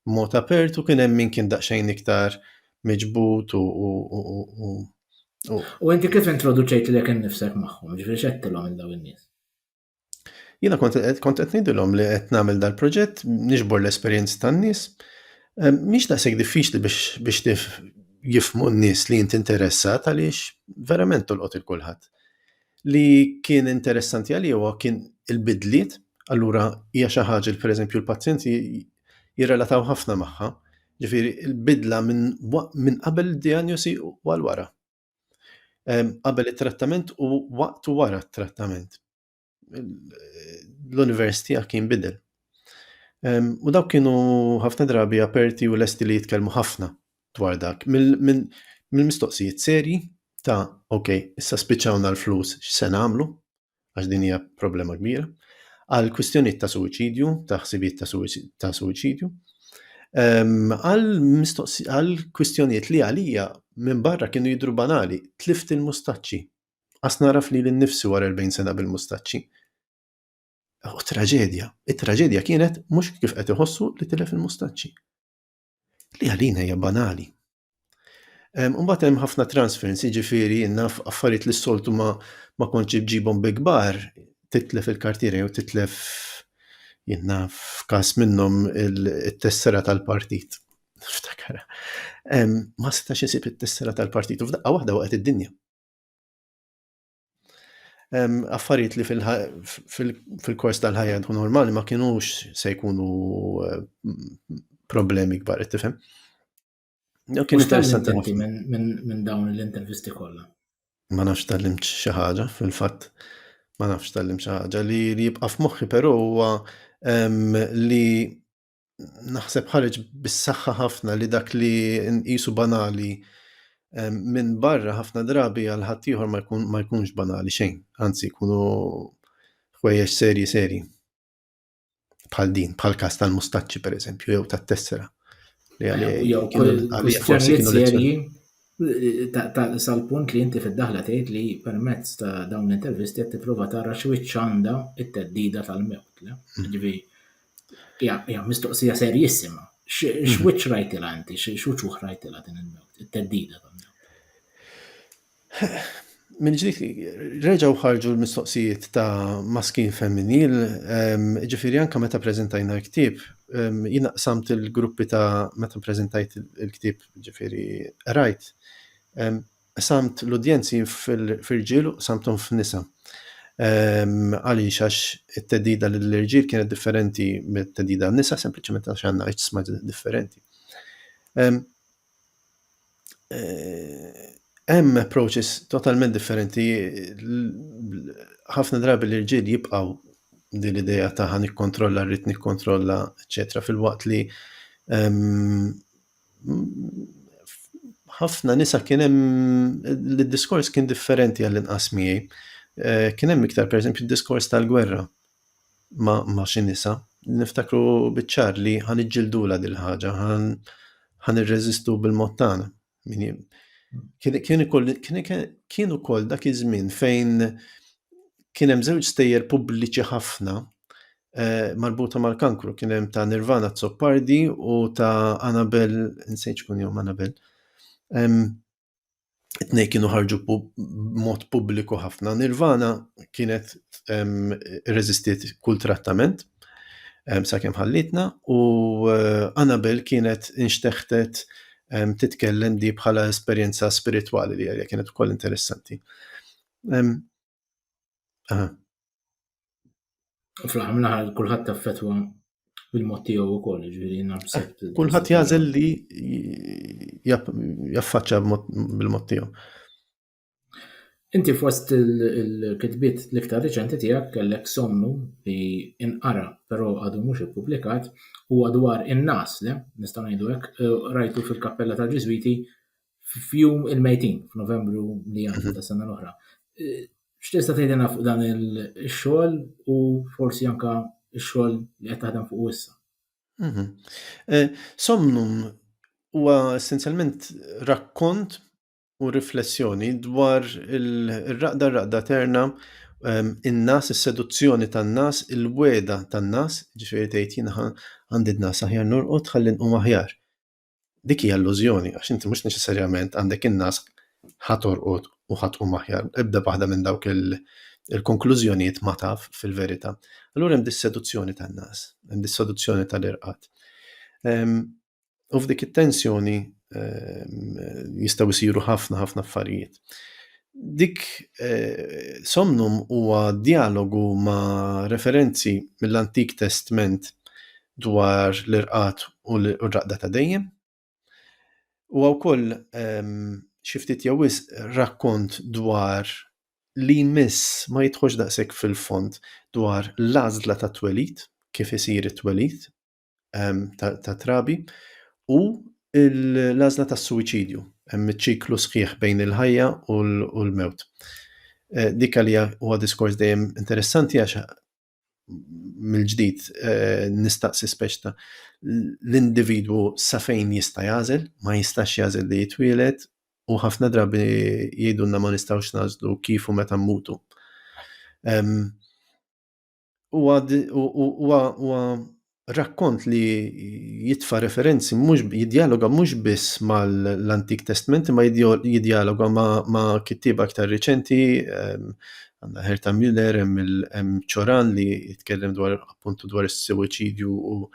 mod apert u kien hemm min kien daqsxejn iktar miġbud U inti kif introduċejt lek innifsek magħhom, ġifieri x'għedtilhom il dawn in-nies? Jiena kont qed ngħidilhom li qed nagħmel dal-proġett niġbor l-esperjenzi tan-nies. Mhix daqshekk diffiċli biex jifhmu n-nies li int interessat għaliex verament tolqot il-kulħadd. Li kien interessanti għalih huwa kien il-bidliet, allura hija xi ħaġa li pereżempju l-pazjenti jirrelataw ħafna magħha, ġifieri l-bidla minn qabel id-dijanjosi u għal wara. Qabel it-trattament u waqt u wara t-trattament. L-univers tiegħek kien bidel. U dawk kienu ħafna drabi aperti u lesti li jitkellmu ħafna dwar dak. Mill-mistoqsijiet serji ta' okay, issa spiċċawna l-flus x'se nagħmlu għax din hija problema kbira, għal kwistjonijiet ta' suwiċidju, ta' ħsibiet ta' suwiċidju, għal kwistjonijiet li għalija minn barra kienu jidhru banali, tlift il-mustaċċi. Qas naraf li l-nifsi wara 40 sena bil-mustaċċi. U traġedja. It-traġedja kienet mhux kif qed iħossu li tilef il-mustaċċi. Li għalina hija banali. Mbagħad hemm ħafna transferenzi, ġifieri naf affarijiet li s-soltu ma kontx ġibhom bi kbar, titlef il-kartiera jew titlef naf f'każ minnhom it-tessera tal-partit. Niftakar. Ma setax isib it-tessera tal-partit u f'daqqa waħda waqgħet id-dinja. Affarijiet li fil-kors tal-ħajja tkun normali ma kienux se jkunu problemi kbar, tifhem? Kien interessanti minn dawn l-intervisti kollha. Ma nafx tallimt xi ħaġa, fil-fatt ma nafx tallimt xi ħaġa li jibqa' f'moħħi però huwa li naħseb ħareġ bis-saħħa ħafna li dak li nqisu banali minn barra ħafna drabi għal ħadd ieħor ma jkunx banali xejn, anzi jkunu ħwejjeġ serji. Bħal din, bħal każ tal-mustaċċi pereżempju jew tat-tessera. Jew kwistjonijiet serji sal-punt li inti fid-daħla tgħid li permezz ta' dawn l-intervisti qed tipprova tara x'wiċċ għandha t-theddida tal-mewt. Ġifieri hija mistoqsija serjissima. X'wiċċ rajtilha inti, x'uċuħ rajtilha din il-mewt, it-theddida tal-mewt? Mill-ġdid reġgħu ħarġu l-mistoqsijiet ta' maskin femminil, ġifieri anke meta ppreżentajna l-ktieb, jiena qsamt il-gruppi ta' meta ppreżentajt il-ktieb ġifieri rajt, qsamt l-udjenzi fir-irġiel u qsamthom f'nisa. Għaliex għax it-theddida lill-irġiel kienet differenti mit-theddida għan-nisa sempliċement għax għandna ġisma differenti. Hemm approaches totalment differenti. Ħafna drabi l-irġiel jibqgħu din l-idea ta' ħan nikkontrolla, rrid nikkontrolla, eċetera, fil-waqt li ħafna nisa kien hemm l-diskors kien differenti għall-inqas miegħi. Kien hemm iktar pereżempju d-diskors tal-gwerra ma' xi nisa. Niftakru biċ-ċar li ħan iġġildula din ħaġa, ħan irreżistu bil-mod tagħna. Kien ukoll dak iż-żmien fejn kien hemm żewġ stejjer pubbliċi ħafna marbuta mal-kankru. Kien hemm ta' Nirvana Zoppardi u ta' Annabel, insejt xkun jew Annabel. It-tnejn kienu ħarġu b'mod pubbliku ħafna. Nirvana kienet irreżistiet kull trattament sakemm ħallitna u Annabel kienet inxteħtet titkellem di bħala esperjenza spiritwali li għalija kienet ukoll interessanti. Fl-aħħar kulħadd taffettwa bil-mod tiegħu wkoll, ġifieri naħseb. Kulħadd jażel li jaffaċċja bil-mod tiegħu. Inti fost il-kitbiet l-iktar riċenti tiegħek kellek somnu li inqara però għadu mhux ippubblikat huwa dwar in-nas le nistgħu ngħidu hekk rajtu fil-Kappella tal-Ġiżwiti f'jum il-Mejtin f'Novembru li għadda tas-sena l-oħra. X'tista' tgħidilna fuq dan ix-xogħol u forsi anke x-xogħol li qed taħdem fuq issa? Somnum huwa essenzjalment rakkont u riflessjoni dwar ir-raqda terna, in-nas, is-seduzzjoni tan-nas, il-wegħda tan-nas, ġifieri tgħid jiena għandi n-nas aħjar norqod ħalli nqum aħjar. Dik hija illużjoni għax inti mhux neċessarjament għandek in-nas ħatorqod u ħatqum aħjar. Ebda waħda minn dawk il-konklużjonijiet ma taf fil-verità. Allura hemm dis-seduzzjoni tan-nas, hemm dis-seduzzjoni tal-irqad. U f'dik it-tensjoni jistgħu jsiru ħafna affarijiet. Dik somnum huwa dialogu ma' referenzi mill-Antik Testament dwar l-irqad u l-raqda ta' dejjem. Huwa wkoll xi ftit jew wisq rakkont dwar li jmiss ma jidħolx daqshekk fil-fond dwar l-għażla ta' twelid, kif isir it-twelid ta' trabi u l-għażla tas-suwiċidju, hemm iċ-ċiklu sħiħ bejn il-ħajja u l-mewt. Dik għalija huwa diskors dejjem interessanti għax mill-ġdid nistaqsi speċta l-individwu sa fejn jista' jagħżel, ma jistax jagħżel li jitwieled u ħafna drabi jgħidulna ma nistgħux nażlu kif u meta mmutu. Huwa rakkont li jitfa' referenzi jiddialoga mhux biss mal-Antik Testament ma jiddialoga ma' kittieba aktar riċenti, għandna Herta Müller, hemm Cioran li jitkellem appuntu dwar is-suwiċidju u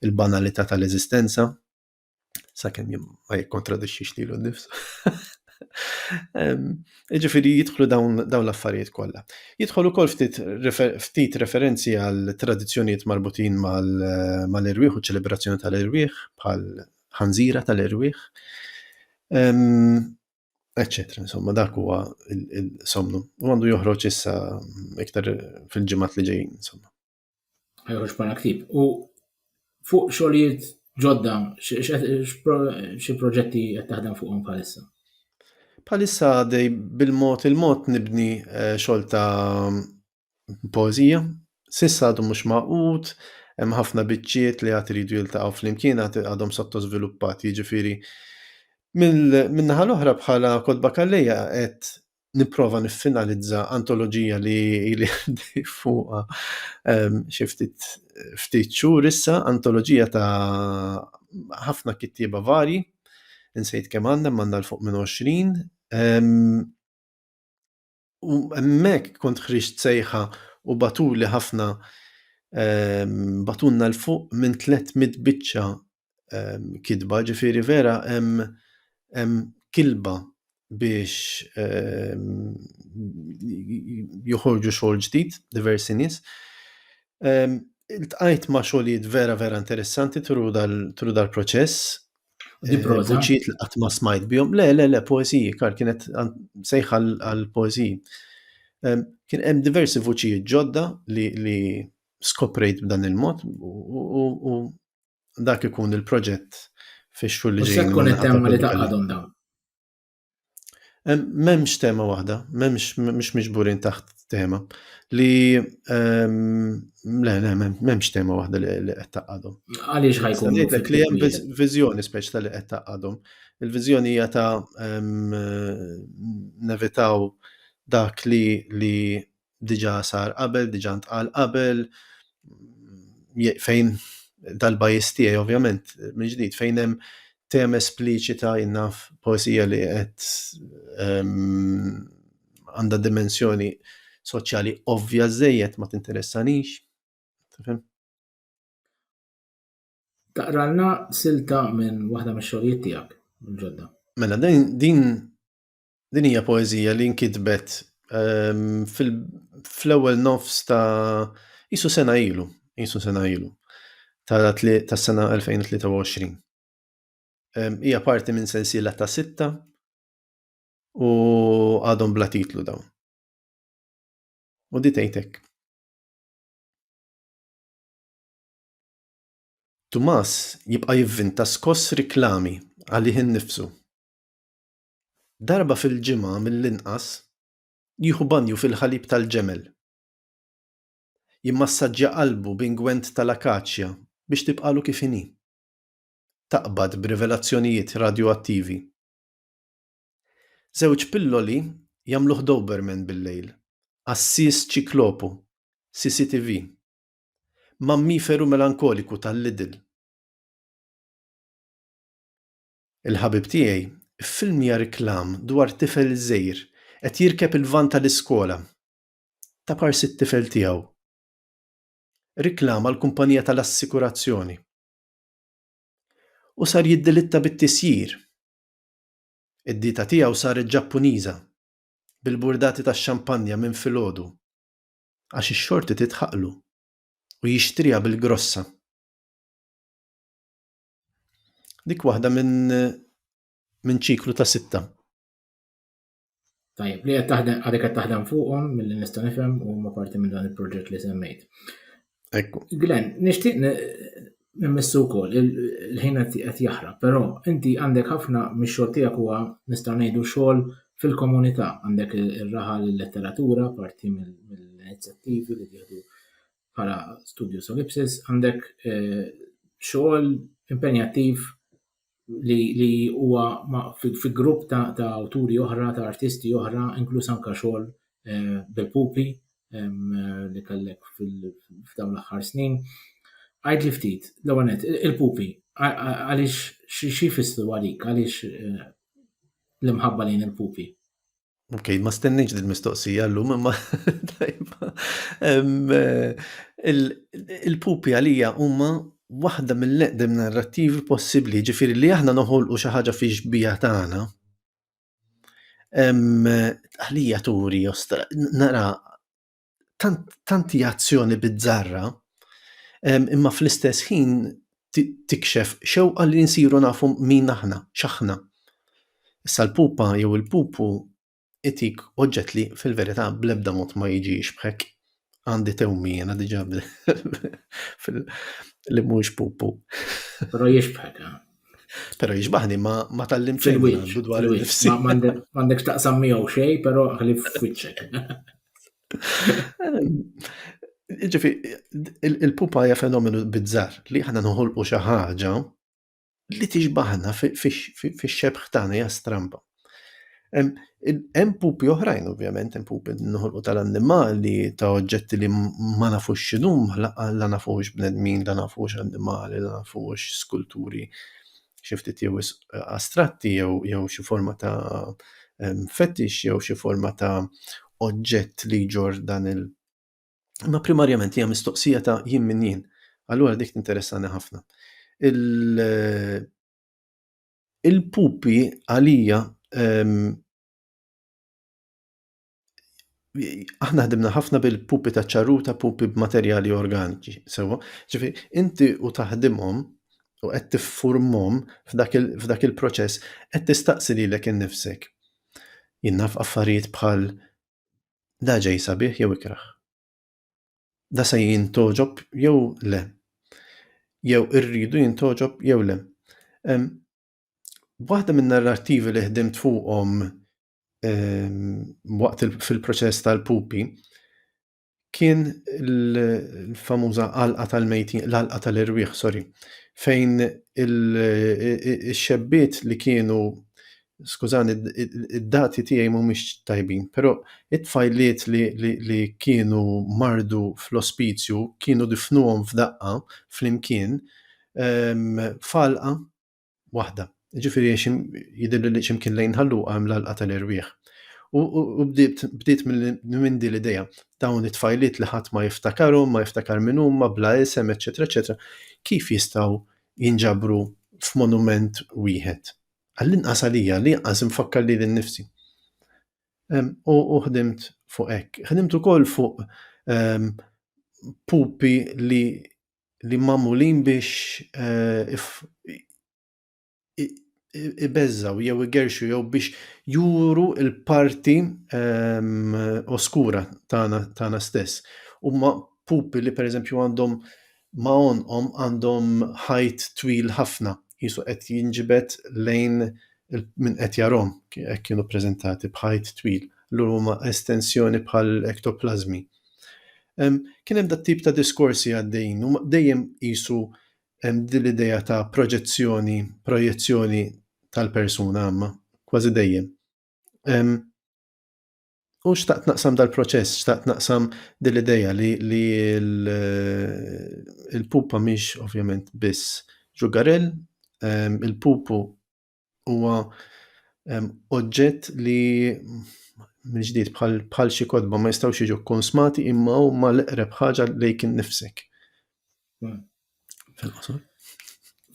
l-banalità tal-eżistenza, sakemm ma jikkontradixxix lilu nnifsu. Jiġifieri jidħlu dawn l-affarijiet kollha. Jidħol ukoll ftit referenzi għal tradizzjonijiet marbutin mal-irwieħ u ċelebrazzjoni tal-irwieħ bħal ħanżira tal-irwieħ, eċċetera. Insomma, dak huwa il-somnu. U għandu joħroġ issa iktar fil-ġimgħat li ġejjin, insomma. Ħajħroġ bħala ktib. U fuq xogħlijiet ġodda xi proġetti qed taħdem fuqhom bħalissa? Bħalissa għaddej il-mod nibni xogħol ta' poeżija. S'issa għadu mhux maqut, hemm ħafna biċċiet li għad iridu jiltaqgħu flimkien għadhom sottosviluppati, jiġifieri min-naħa l-oħra bħala Kotba Kallejja qed nipprova niffinalizza antoloġija li għaddej fuqha xi ftit xhur issa, antoloġija ta' ħafna kittieba varji, insejt kemm għandna l-fuq minn 20. U hemmhekk kont ħriġt sejħa u batuli ħafna batunna l-fuq minn 300 biċċa kitba, ġifieri vera hemm kilba biex joħorġu xogħol ġdid, diversi nies. Iltqajt ma' xogħlijiet vera interessanti turu dal-proċess. Vuċijiet li qatt ma smajt bihom. Le, poeżiji, kienet sejħa għall-poeżiji. Kien hemm diversi vuċijiet ġodda li skoprejt b'dan il-mod u dak ikun il-proġett fix-xhur li ġejjin. Se tkun it-tema li taqgħadhom dawn? M'hemmx tema waħda, mhux miġburin taħt tema li m'hemmx tema waħda li qed taqgħadhom. Għaliex ħajkun ngħidlek li hemm viżjoni speċjali li qed taqgħadhom. Il-viżjoni hija ta' nevitaw dak li diġà sar qabel, diġà ntqal qabel, fejn dal-bajis tiegħi ovvjament minn ġdid fejn hemm tema espliċita jinnaf poesija li qed għandha dimensjoni soċjali ovvja żejjed ma tinteressanix. Taqralna silta minn waħda mix-xogħlijiet tiegħek mill-ġodda. Mela din hija poeżija li nkitbet fl-ewwel nofs ta' qisu sena ilu tas-sena 2023. Hija parti minn sensiela ta' 6 u għadhom bla titlu dawn. U di tgħidlek. Tumas jibqa' jivvinta skoss riklami għalih innifsu. Darba fil-ġimgħa mill-inqas jieħu banju fil-ħalib tal-ġemel. Jimmassaġġja qalbu b'ingwent tal-akaċja biex tibqalu kif inhi. Taqbad b'rivelazzjonijiet radioattivi. Żewġ pilloli jagħmluh Doberman bil-lejl, assis ċiklopu, CCTV, mammiferu melankoliku tal-Lidl. Il-ħabib tiegħi iffilmja riklam dwar tifel żgħir qed jirkeb il-van tal-iskola ta' parsi t-tifel tiegħu. Riklam għall-kumpanija tal-assikurazzjoni. U sar jiddilitta bit-tisjir. Id-dita tiegħu saret Ġappuniża bil-burdati tax-xampanja minn filgħodu għax ix-xorti titħaqlu u jixtriha bil-grossa. Dik waħda minn ċiklu ta' 6. Tajjeb, li għadek qed taħdem fuqhom milli nista' nifhem huma parti minn dan il-proġett li semmejt. Ekku. Glenn, nixtieq nimmissu wkoll il-ħin qed jaħrab, però inti għandek ħafna mix-xogħol tiegħek huwa nistgħu ngħidu xogħol fil-komunità, għandek ir-raħa lill-letteratura parti mill-inizjattivi li tieħdu bħala Studio Solipsis, għandek xogħol impenjattiv li huwa fi grupp ta' awturi oħra, ta' artisti oħra, inkluż anke xogħol bil-pupi li kellek f'dawn l-aħħar snin. Għajdli ftit, l-ewwel nett, il-pupi, għaliex xi jfissru għalik, għaliex l-imħabba lejn il-pupi? Ok, ma stenniġ dil-mistoqsija llum, imma tajba. Il-pupi għalija huma waħda mill-eqdem narrattivi possibbli, ġifieri li aħna noħolqu xi ħaġa fi xbija tagħna. Għalija turi nara tanti azzjoni bizzarra, imma fl-istess ħin tikxef xewqa li nsiru nafu min aħna, x'aħna. Issa l-pupa jew il-pupu itik oġġett li fil-verità bl-ebda mod ma jiġix b'hekk. Għandi tewmiena diġà li mhux pupu. Però jixbħek. Però jiġbaħni ma tallimx Fil-wiċċ dwar il-nifsi. m'għandekx taqsam miegħu xejn, però ħalli f'wiċċek. Il-pupa hija fenomenu bizzarr li aħna noħolqu xi ħaġa li tixbaħna fix-xebħ tagħna hija strampa. Hemm pupi oħrajn ovvjament, hemm pupi noħolqu tal-annimali, ta' oġġetti li ma nafux x'inhum, la nafux bnedmin, la nafux annimali, la nafux skulturi xi ftit jew astratti jew xi forma ta' fetish jew xi forma ta' oġġett li jġor dan ma primarjament hija mistoqsija ta' jien min jien. Allura dik tinteressani ħafna. Il-pupi għalija aħna ħdimna ħafna bil-pupi ta' ċaruta, pupi b'materjali organiċi. Sewwa, ġifieri inti u taħdimhom u qed tiffurmhom f'dak il-proċess qed tistaqsi lilek innifsek. Jien naf affarijiet bħal da ġej sabiħ jew ikraħ. Da se jintoġob jew le. Jew irridu jintoġob jew le. Waħda min-narrattivi li ħdimt fuqhom waqt fil-proċess tal-pupi kien il-famuża għalqa tal-mejtin, l-għalqa tal-irwieħ, sorry, fejn ix-xebbiet li kienu, skużani, id-dati tiegħi mhumiex tajbin, però it-tfajliet li kienu mardu fl-ospizju kienu difnuhom f'daqqa flimkien f'għalqa waħda. Ġifieri jidhirli li x'imkien lejn ħalluqa hemm l-għalqa tal-irwieħ. U bdiet minn din l-idea dawn it-tfajliet li ħadd ma jiftakarhom, ma jiftakar min huma, bla isem, eċetera, eċetera, kif jistgħu jinġabru f'monument wieħed. Għall-inqas għalija li inqas infakkar li nnifsi. U ħdimt fuq hekk. Ħdimt ukoll fuq pupi li magħmulin biex ibeżżaw jew igerxu jew biex juru l-parti oskura tagħna stess. Huma pupi li pereżempju għandhom ma'onhom għandhom ħajt twil ħafna, qisu qed jinġbed lejn min qed jarahom hekk kienu ppreżentati b'ħajt twil, lura huma estensjoni bħal ektoplasmi. Kien hemm dat tip ta' diskorsi għaddejjin, huma dejjem qisu din l-idea ta' projezzjoni tal-persuna għamma, kważi dejjem. U xtaqt naqsam dal-proċess, xtaqt naqsam din l-idea li il-pupa mhix ovvjament biss ġugarell, il-pupu huwa oġġett li minn ġdid bħal xi kotba ma jistgħux jiġu konsmati imma huma l-eqreb ħaġa lejk innifsek. Fil-qosor?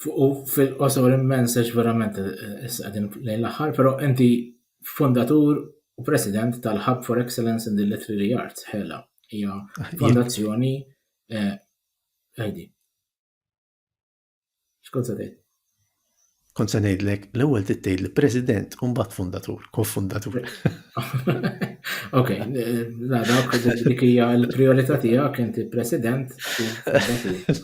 U fil-qosor immensex verament qegħdin lejn l-aħħar, però inti fondatur u president tal-Hub for Excellence in the Literary Arts, ħela. Hija fondazzjoni ħejdi. X'kont se tgħid? Kont se ngħidlek l-ewwel tgħid li president u mbagħad fundatur, kofondatur. Okay, dik hija l-prijorità tiegħek inti president u fundatur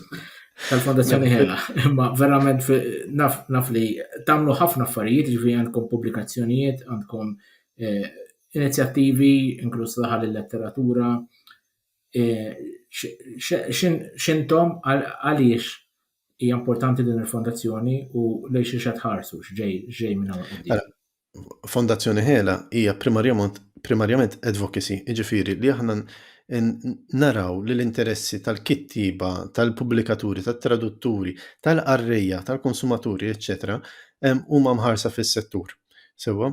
tal-Fondazzjoni ħela. Imma verament naf li tagħmlu ħafna affarijiet, ġifieri għandkom pubblikazzjonijiet, għandkom inizjattivi inkluż daħal il-letteratura. X'intom għaliex hija importanti din il-fondazzjoni u lejn xi tħarsu x'ġej minn hawn quddiem. Fondazzjoni ħela hija primarjament advocacy, jiġifieri li aħna naraw li l-interessi tal-kittiba, tal-pubblikaturi, tat-tradutturi, tal-qarrejja, tal-konsumaturi, eċċetera, huma mħarsa fis-settur. Sewwa,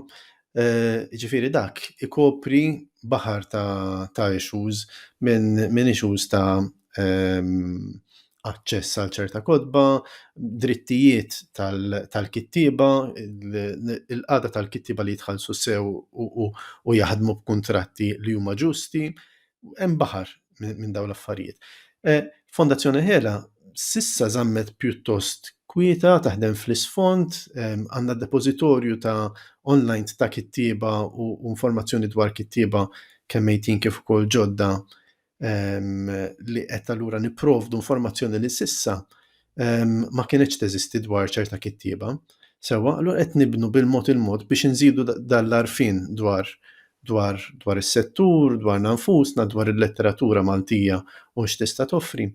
jiġifieri dak ikopri baħar ta' issues minn issues ta' aċċess għal ċerta kotba, drittijiet tal-kittiba, il-qagħda tal-kittiba li jitħallsu sew u jaħdmu b'kuntratti li huma ġusti, hemm baħar minn dawn l-affarijiet. Fondazzjoni ħela s'issa żammet pjuttost kwieta, taħdem fl-isfond, għandna depożitorju ta' online ta' kittiba u informazzjoni dwar kittiba kemm mejtin kif ukoll ġodda li qed allura nipprovdu informazzjoni li s'issa ma kienx teżisti dwar ċerta kittiba. Sewwa, allura qed nibnu bil-mod biex inżidu dal-għarfien dwar is-settur, dwar nfusna, dwar il-letteratura Maltija u x'tista' toffri,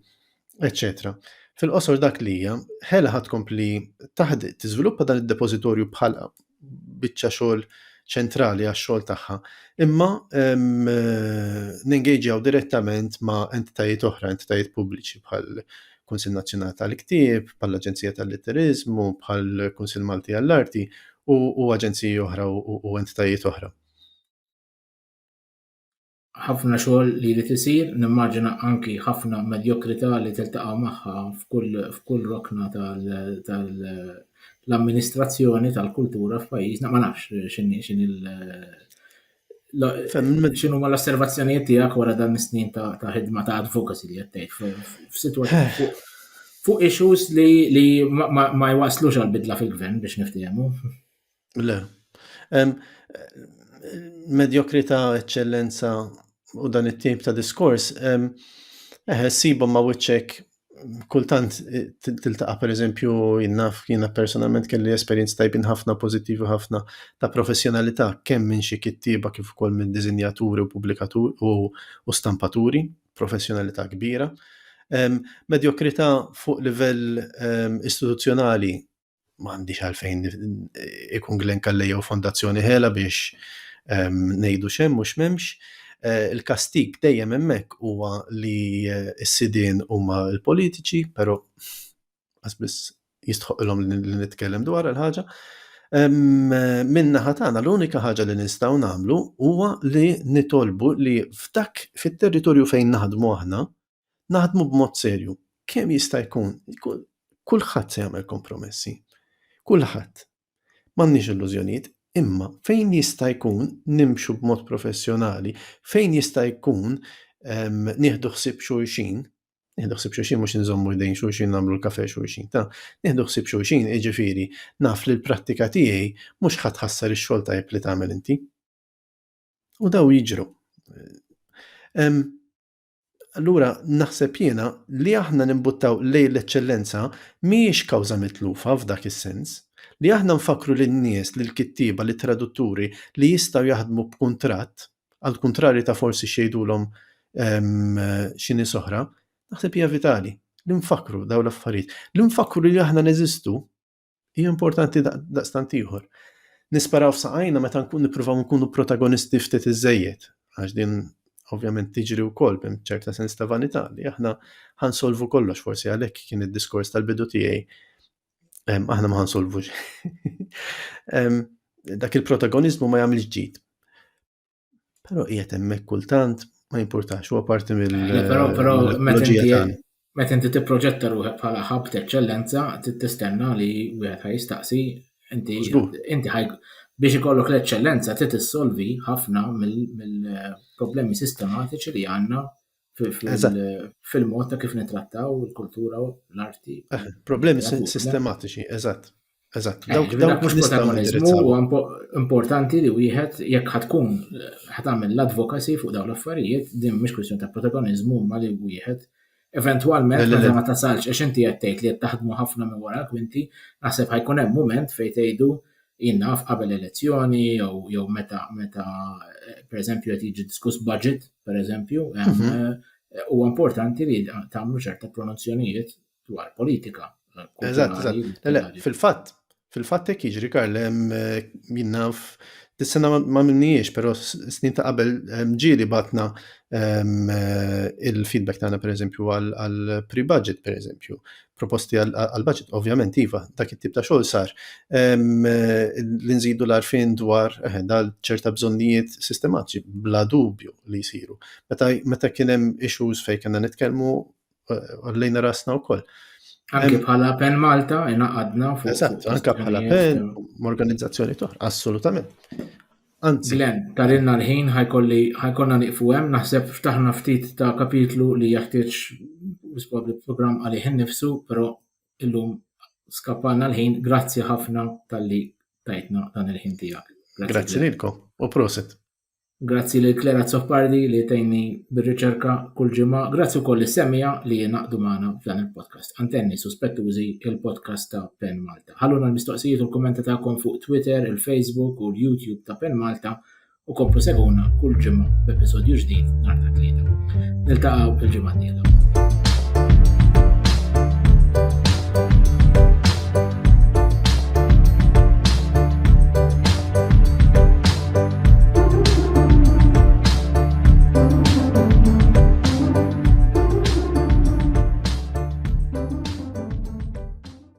eċċetera. Fil-qosor dak li hija, ħela ħadd tkompli tiżviluppa dan id-depożitorju bħala biċċa xogħol ċentrali għax-xogħol tagħha, imma nengagġjaw direttament ma' entitajiet oħra, entitajiet pubbliċi bħal Kunsill Nazzjonali tal-Ktieb, bħal Aġenzija tal-Litterizmu, bħal Kunsill Malti għall-Arti u aġenziji oħra u entitajiet oħra. Ħafna xogħol li isir, nimmaġina anki ħafna medjokrità li tiltaqa' magħha f'kull rokna tal-amministrazzjoni tal-kultura f'pajjiżna, ma nafx x'inhuma l-osservazzjonijiet tiegħek wara dan is-snin ta' ħidma ta' advocacy li qed tgħid f'sitwazzjoni fuq issues li ma jwaslux għall-bidla fil-gvern biex niftehmu. Le. Medjokrità, eċċellenza u dan it-tip ta' diskors, sibhom ma' wiċċek kultant tiltaqa' pereżempju jiena personalment kelli esperjenz tajbin ħafna pożittivi ħafna ta' professjonalità kemm minn xi kittieba kif ukoll minn diżinjaturi u pubblikaturi u stampaturi, professjonalità kbira. Medjokrità fuq livell istituzzjonali m'għandix għalfejn ikun Glenn Kallejja u Fondazzjoni ħela biex ngħidu x'hemm u x'm'hemmx. Il-kastig dejjem hemmhekk huwa li s-sidien huma l-politiċi, però biss jistħoqilhom li nitkellem dwar il-ħaġa. Min-naħa tagħna l-unika ħaġa li nistgħu nagħmlu huwa li nitolbu li f'dak fit-territorju fejn naħdmu aħna naħdmu b'mod serju. Kemm jista' jkun kulħadd se jagħmel kompromessi. Kulħadd. M'għandniex illużjonijiet. Imma fejn jista' jkun nimxu b'mod professjonali, fejn jista' jkun nieħdu ħsieb xulxin, nieħdu ħsieb xulxin mhux inżommu jdejn xulxin nagħmlu l-kafè xulxin ta' nieħdu ħsieb xulxin jiġifieri naf li l-prattika tiegħi mhux ħadd tħassar ix-xogħol tajjeb li tagħmel inti. U daw jiġru. Allura naħseb jiena li aħna nimbuttaw lejn l-eċċellenza mhijiex kawża mitlufa f'dak is-sens. Li aħna nfakru lin-nies, lill-kittieba, lit-tradutturi li jistgħu jaħdmu b'kuntratt, għal kuntrarji ta' forsi xejdulhom xi nies oħra, naħseb hija vitali. Li nfakru dawn l-affarijiet. Li nfakru li aħna neżistu hija importanti daqstant ieħor. Nisparaw f'saqajna meta nippruvaw nkunu protagonisti ftit iżejjed, għax din ovvjament tiġri wkoll b'ċerta sens ta' vanità li aħna ħansolvu kollox forsi għalhekk kien id-diskors tal-bidu tiegħi aħna ma ħansolvux. Dak il-protagonizmu ma jagħmilx ġid. Però qiegħed hemmhekk kultant ma jimpurtax huwa parti mill-loġija tagħna. Meta inti tipproġetta ruħek bħala ħabb ta' eċċellenza tistenna li wieħed ħajistaqsi inti biex ikollok l-eċċellenza trid issolvi ħafna mill-problemi sistematiċi li għandna fil-mod ta' kif nitrattaw il-kultura u l-arti. Problemi sistematiċi, eżatt. Dawk mhux protagonizmu huwa importanti li wieħed jekk ħatkun ħatamel l-advocacy fuq dawn l-affarijiet din mhix kwistjoni ta' protagonizmu ma li wieħed eventwalment meta ma tasalx għax inti qed tgħid li qed taħdmu ħafna minn warak u inti naħseb ħajkun hemm mument fejn tgħidu jinnaf qabel elezzjoni jew meta pereżempju qed jiġi diskuss budget pereżempju huwa importanti li tagħmlu ċerta pronunzjonijiet dwar politika. Eżatt. Fil-fatt hekk jiġri Karl jinnaf dis-sena ma minniex, però snin ta' qabel ġieli batna il-feedback tagħna pereżempju għal pre-budget pereżempju, proposti għal budget, ovvjament iva, dak it-tip ta' xogħol sar. Li nżidu l-għarfien dwar dal ċerta bżonnijiet sistematiċi bla dubju li jsiru. Meta kien hemm issues fejn kellna nitkellmu għallejna rasna wkoll. Anke bħala PEN Malta ingħaqadna fuq. Eżatt, anke bħala PEN organizzazzjoni toħra, assolutament. Anzi. Glenn, tarilna l-ħin ħajkonna nieqfu hemm, naħseb ftaħna ftit ta' kapitlu li jeħtieġ programm għalih innifsu, però illum skappana l-ħin, grazzi ħafna tal-li tajtna dan il-ħin tiegħek. Grazzi lilkom u proset. Grazzi lil Klera Zoffardi li tgħinni bir-riċerka kull ġimgħa. Grazzi wkoll lis-semmija li jingħaqdu magħna f'dan il-podcast. Antenni Suspettużi, il-podcast ta' PEN Malta. Ħalluna l-mistoqsijiet u l-kummenti tagħkom fuq Twitter, il-Facebook u l-YouTube ta' PEN Malta u komplu seguna kull ġimgħa b'episodju ġdid nhar ta' tlieta. Niltaqgħu il-ġimgħa d-dieħla.